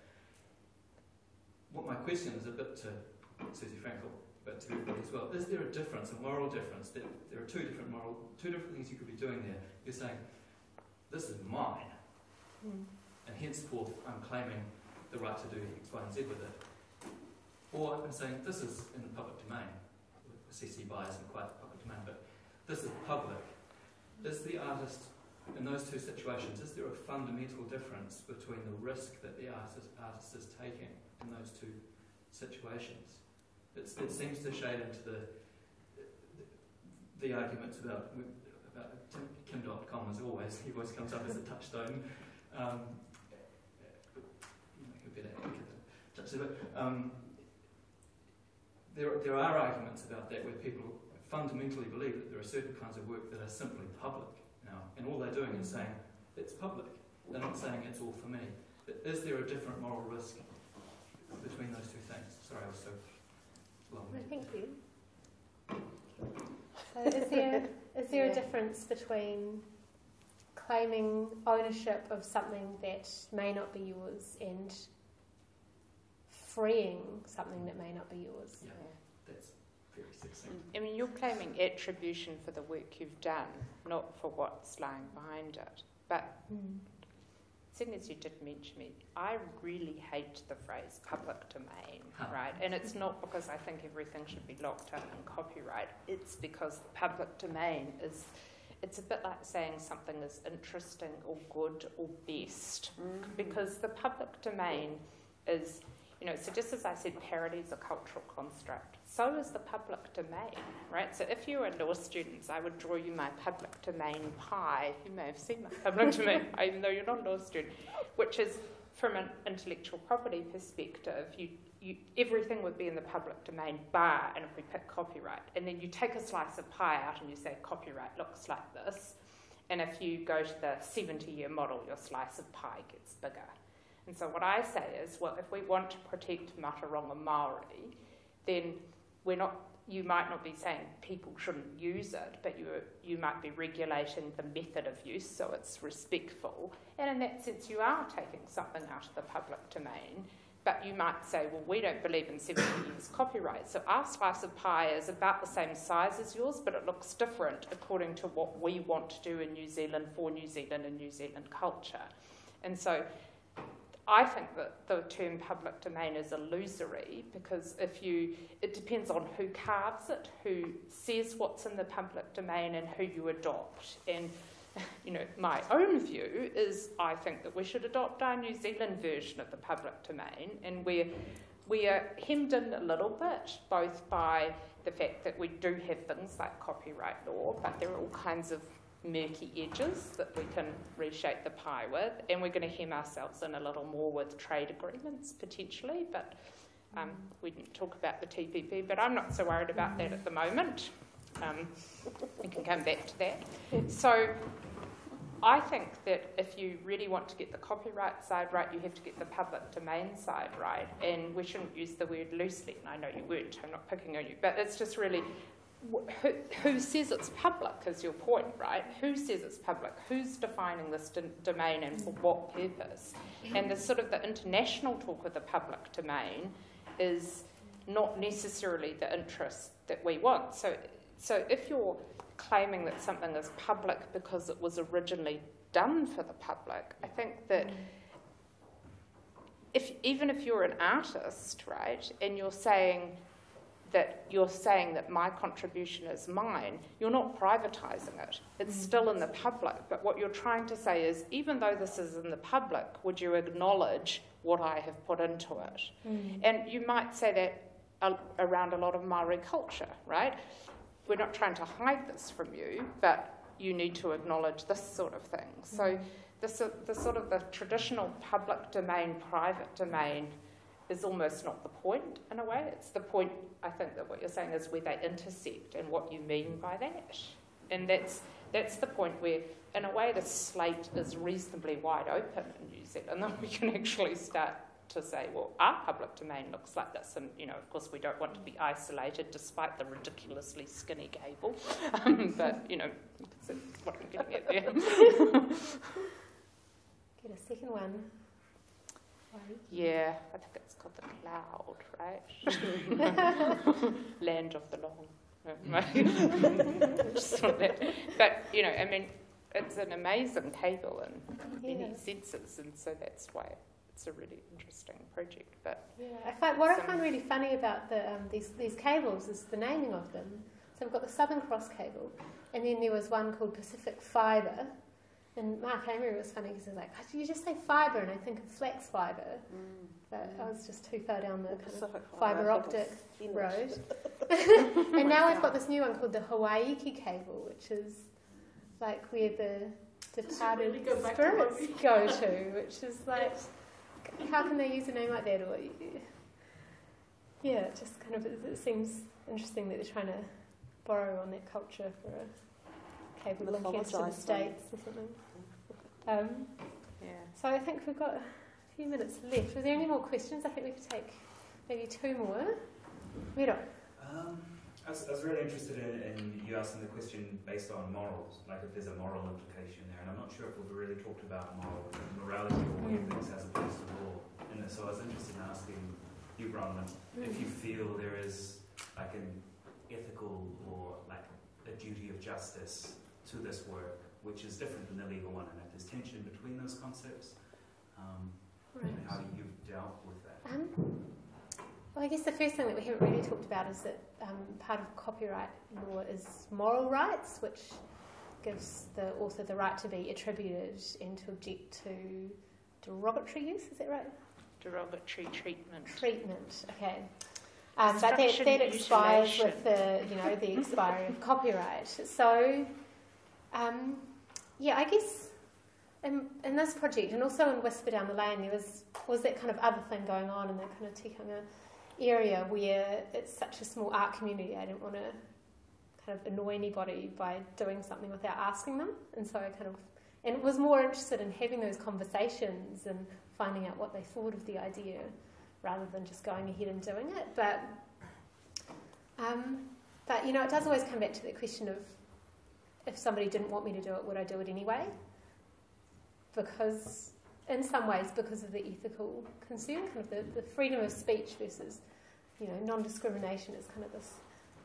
What my question is a bit to Susie Frankel, but to everybody as well, is there a difference, a moral difference, that there are two different things you could be doing there? You're saying, this is mine, and henceforth I'm claiming the right to do X, Y, and Z with it. Or I'm saying, this is in the public domain. CC BY isn't quite the public domain, but this is public. Is the artist, in those two situations, is there a fundamental difference between the risk that the artist is taking in those two situations? It seems to shade into the arguments about Kim.com, as always. He always comes up as a touchstone. There are arguments about that where people fundamentally believe that there are certain kinds of work that are simply public now, and all they're doing is saying it's public. They're not saying it's all for me. Is there a different moral risk between those two things? Sorry, I was so long. No, thank you. So is there a difference between claiming ownership of something that may not be yours and freeing something that may not be yours? Yeah, that's very succinct. I mean, you're claiming attribution for the work you've done, not for what's lying behind it. But seeing as you did mention me, I really hate the phrase public domain, right? And it's not because I think everything should be locked up in copyright. It's because the public domain is, it's a bit like saying something is interesting or good or best. Because the public domain is, so just as I said, parody is a cultural construct, so is the public domain, right? So if you were law students, I would draw you my public domain pie. You may have seen my public domain pie, even though you're not a law student, which is, from an intellectual property perspective, everything would be in the public domain, bar, and if we pick copyright. And then you take a slice of pie out and you say, copyright looks like this. And if you go to the 70-year model, your slice of pie gets bigger. And so what I say is, well, if we want to protect Mataronga Māori, then you might not be saying people shouldn't use it, but you might be regulating the method of use so it's respectful. And in that sense, you are taking something out of the public domain, but you might say, well, we don't believe in 70 years copyright, so our slice of pie is about the same size as yours, but it looks different according to what we want to do in New Zealand for New Zealand and New Zealand culture. And so I think that the term public domain is illusory because it depends on who carves it, who says what's in the public domain and who you adopt. And, my own view is I think that we should adopt our New Zealand version of the public domain, and we are hemmed in a little bit, both by the fact that we do have things like copyright law, but there are all kinds of murky edges that we can reshape the pie with, and we're going to hem ourselves in a little more with trade agreements potentially, but we didn't talk about the TPP, but I'm not so worried about that at the moment. We can come back to that. So I think that if you really want to get the copyright side right, you have to get the public domain side right, and we shouldn't use the word loosely, and I know you weren't, I'm not picking on you, but it's just really who says it's public is your point, right? Who says it's public? Who's defining this domain and for what purpose? And the sort of the international talk of the public domain is not necessarily the interest that we want. So if you're claiming that something is public because it was originally done for the public, I think that even if you're an artist, right, and you're saying that my contribution is mine, you're not privatising it. It's still in the public. But what you're trying to say is, even though this is in the public, would you acknowledge what I have put into it? And you might say that around a lot of Maori culture, right? We're not trying to hide this from you, but you need to acknowledge this sort of thing. So the sort of the traditional public domain, private domain is almost not the point in a way. It's the point, I think, that what you're saying is where they intersect and what you mean by that. And that's the point where, in a way, the slate is reasonably wide open in New Zealand. Then we can actually start to say, well, our public domain looks like this. And, of course, we don't want to be isolated despite the ridiculously skinny cable. But, that's what I'm getting at there. Get a second one. Yeah, I think it's called the Cloud, right? Land of the Long. Just like that. But, I mean, it's an amazing cable in many senses, and so that's why it's a really interesting project. But I find really funny about these cables is the naming of them. So we've got the Southern Cross cable, and then there was one called Pacific Fibre. And Mark Amory was funny because he was like, oh, you just say fibre, and I think of flax fibre. But I was just too far down the kind of fibre optic road. And now we've got this new one called the Hawaii cable, which is like where the departed spirits go to, which is like, how can they use a name like that? Or, it just kind of, it seems interesting that they're trying to borrow on that culture for a cable linking us to the States or something. So I think we've got a few minutes left. Are there any more questions? I think we could take maybe two more. Miro. I was really interested in you asking the question based on morals, like if there's a moral implication there, and I'm not sure if we've really talked about morality or ethics as opposed to law in this, so I was interested in asking you, Bronwyn, if you feel there is like an ethical or like a duty of justice to this work, which is different than the legal one, and if there's tension between those concepts, and how you've dealt with that. Well, I guess the first thing that we haven't really talked about is that part of copyright law is moral rights, which gives the author the right to be attributed and to object to derogatory use. Is that right? Derogatory treatment. Treatment. Okay. But that expires with the expiry of copyright. So, I guess in this project, and also in Whisper Down the Lane, there was that kind of other thing going on in that kind of Te Ika-a-Akoranga area where it's such a small art community. I didn't want to kind of annoy anybody by doing something without asking them, and so I was more interested in having those conversations and finding out what they thought of the idea, rather than just going ahead and doing it. But it does always come back to the question of, if somebody didn't want me to do it, would I do it anyway? Because, in some ways, because of the ethical concern, kind of the freedom of speech versus, non-discrimination is kind of this,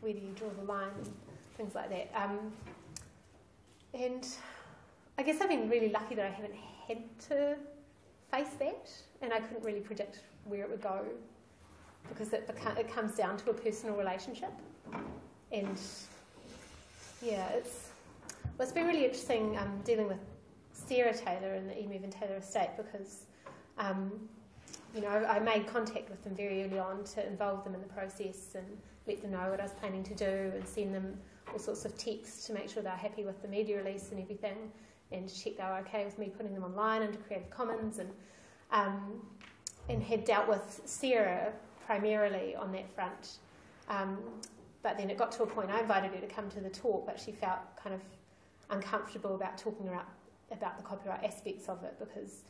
where do you draw the line and things like that. And I guess I've been really lucky that I haven't had to face that, and I couldn't really predict where it would go, because it comes down to a personal relationship. And it's been really interesting dealing with Sarah Taylor and the Mervyn Taylor estate, because I made contact with them very early on to involve them in the process and let them know what I was planning to do, and send them all sorts of texts to make sure they were happy with the media release and everything, and to check they were okay with me putting them online into Creative Commons, and had dealt with Sarah primarily on that front. But then it got to a point, I invited her to come to the talk, but she felt kind of uncomfortable about talking about the copyright aspects of it, because,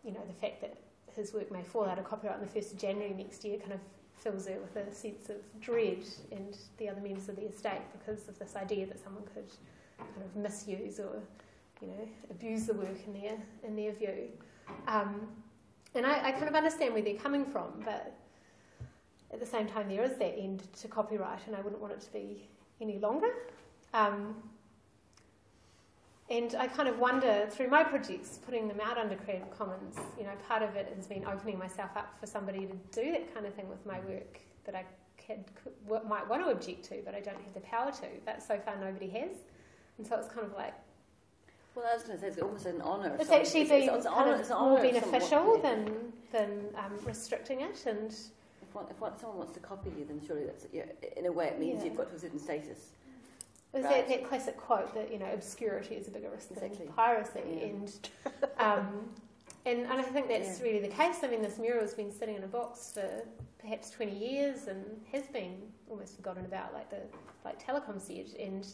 the fact that his work may fall out of copyright on the 1st of January next year kind of fills her with a sense of dread, and the other members of the estate because of this idea that someone could kind of misuse or, you know, abuse the work in their view. And I kind of understand where they're coming from, but at the same time there is that end to copyright, and I wouldn't want it to be any longer. And I kind of wonder, through my projects, putting them out under Creative Commons, you know, part of it has been opening myself up for somebody to do that kind of thing with my work that I might want to object to, but I don't have the power to. But so far nobody has. And so it's kind of like... Well, I was going to say, it's almost an honour. It's actually been more beneficial than restricting it. And if someone wants to copy you, then surely that's, in a way it means you've got to a certain status. There's that classic quote that, you know, obscurity is a bigger risk than piracy. Yeah. And I think that's really the case. I mean, this mural has been sitting in a box for perhaps 20 years and has been almost forgotten about, like Telecom said. And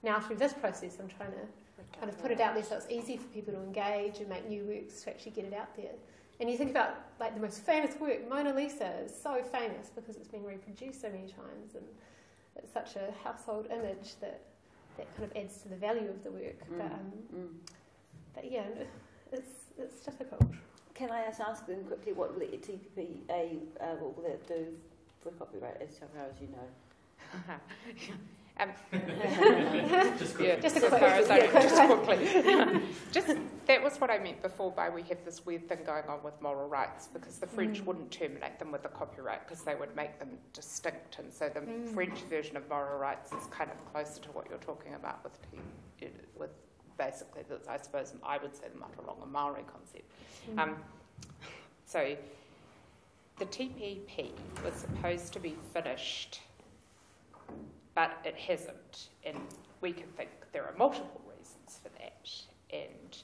now through this process, I'm trying to kind of put it out there so it's easy for people to engage and make new works to actually get it out there. And you think about, like, the most famous work, Mona Lisa, is so famous because it's been reproduced so many times, and it's such a household image that kind of adds to the value of the work. But yeah, it's difficult. Can I ask them quickly, what will the TPPA what will it do for copyright as far as you know? That was what I meant before by we have this weird thing going on with moral rights, because the French wouldn't terminate them with the copyright because they would make them distinct, and so the French version of moral rights is kind of closer to what you're talking about with basically, I suppose I would say the Mataranga Maori concept. So the TPP was supposed to be finished, but it hasn't, and we can think there are multiple reasons for that. And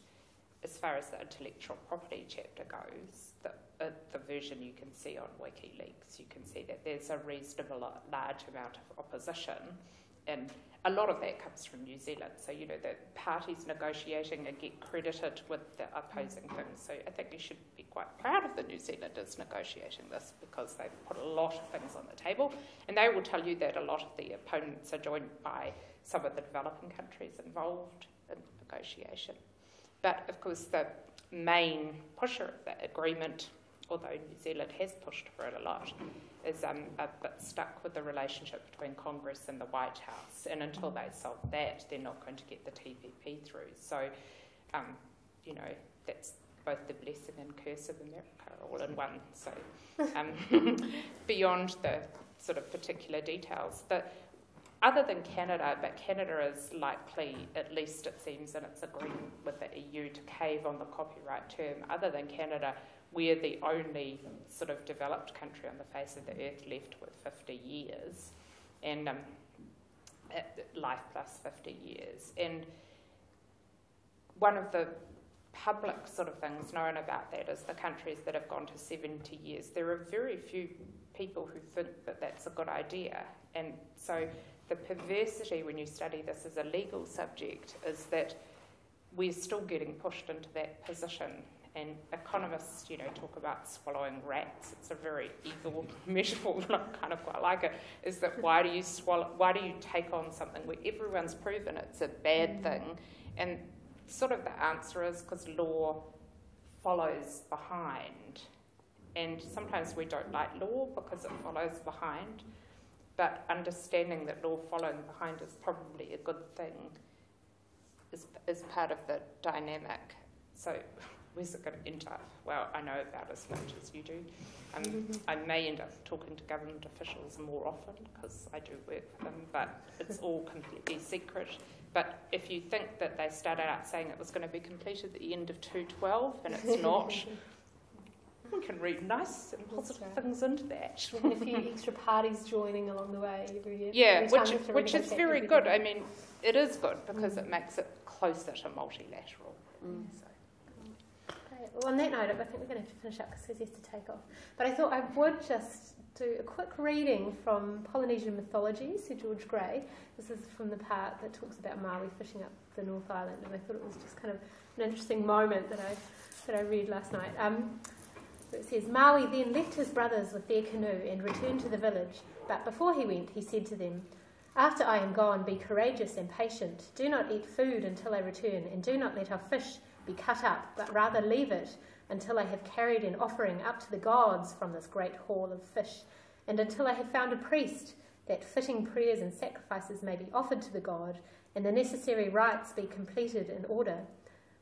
as far as the intellectual property chapter goes, the version you can see on WikiLeaks, you can see that there's a reasonable large amount of opposition, and a lot of that comes from New Zealand. So, you know, the parties negotiating and get credited with the opposing things. So I think you should be quite proud of the New Zealanders negotiating this, because they've put a lot of things on the table. And they will tell you that a lot of the opponents are joined by some of the developing countries involved in the negotiation. But, of course, the main pusher of that agreement, although New Zealand has pushed for it a lot, is a bit stuck with the relationship between Congress and the White House. And until they solve that, they're not going to get the TPP through. So, you know, that's both the blessing and curse of America all in one. So, beyond the sort of particular details, other than Canada, but Canada is likely, at least it seems in its agreement with the EU, to cave on the copyright term. Other than Canada, we're the only sort of developed country on the face of the earth left with 50 years, and life plus 50 years. And one of the public sort of things known about that is the countries that have gone to 70 years. There are very few people who think that that's a good idea. And so the perversity when you study this as a legal subject is that we're still getting pushed into that position. And economists, you know, talk about swallowing rats. It's a very evil metaphor, but I kind of quite like it. Is that why do you take on something where everyone's proven it's a bad thing? And sort of the answer is because law follows behind. And sometimes we don't like law because it follows behind. But understanding that law following behind is probably a good thing is part of the dynamic. So where's it going to end up? Well, I know about as much as you do. I may end up talking to government officials more often because I do work for them, but it's all completely secret. But if you think that they started out saying it was going to be completed at the end of 2012 and it's not, we can read nice and positive things into that. And a few extra parties joining along the way every year. Yeah, which is very good. I mean, it is good because it makes it closer to multilateral. So. Well, on that note, I think we're going to have to finish up because Susie has to take off. But I thought I would just do a quick reading from Polynesian Mythology, Sir George Grey. This is from the part that talks about Maui fishing up the North Island, and I thought it was just kind of an interesting moment that I read last night. It says, Maui then left his brothers with their canoe and returned to the village, but before he went, he said to them, After I am gone, be courageous and patient. Do not eat food until I return, and do not let our fish be cut up, but rather leave it until I have carried an offering up to the gods from this great haul of fish, and until I have found a priest, that fitting prayers and sacrifices may be offered to the god, and the necessary rites be completed in order.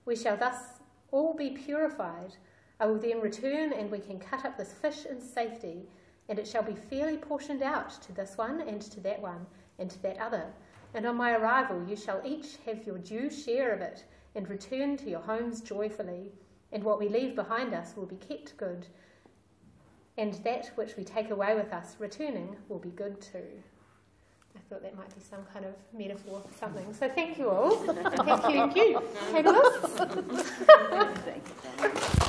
We shall thus all be purified. I will then return, and we can cut up this fish in safety, and it shall be fairly portioned out to this one, and to that one, and to that other. And on my arrival you shall each have your due share of it, and return to your homes joyfully. And what we leave behind us will be kept good, and that which we take away with us returning will be good too. I thought that might be some kind of metaphor for something. So thank you all. Thank you. Thank you. Thank you.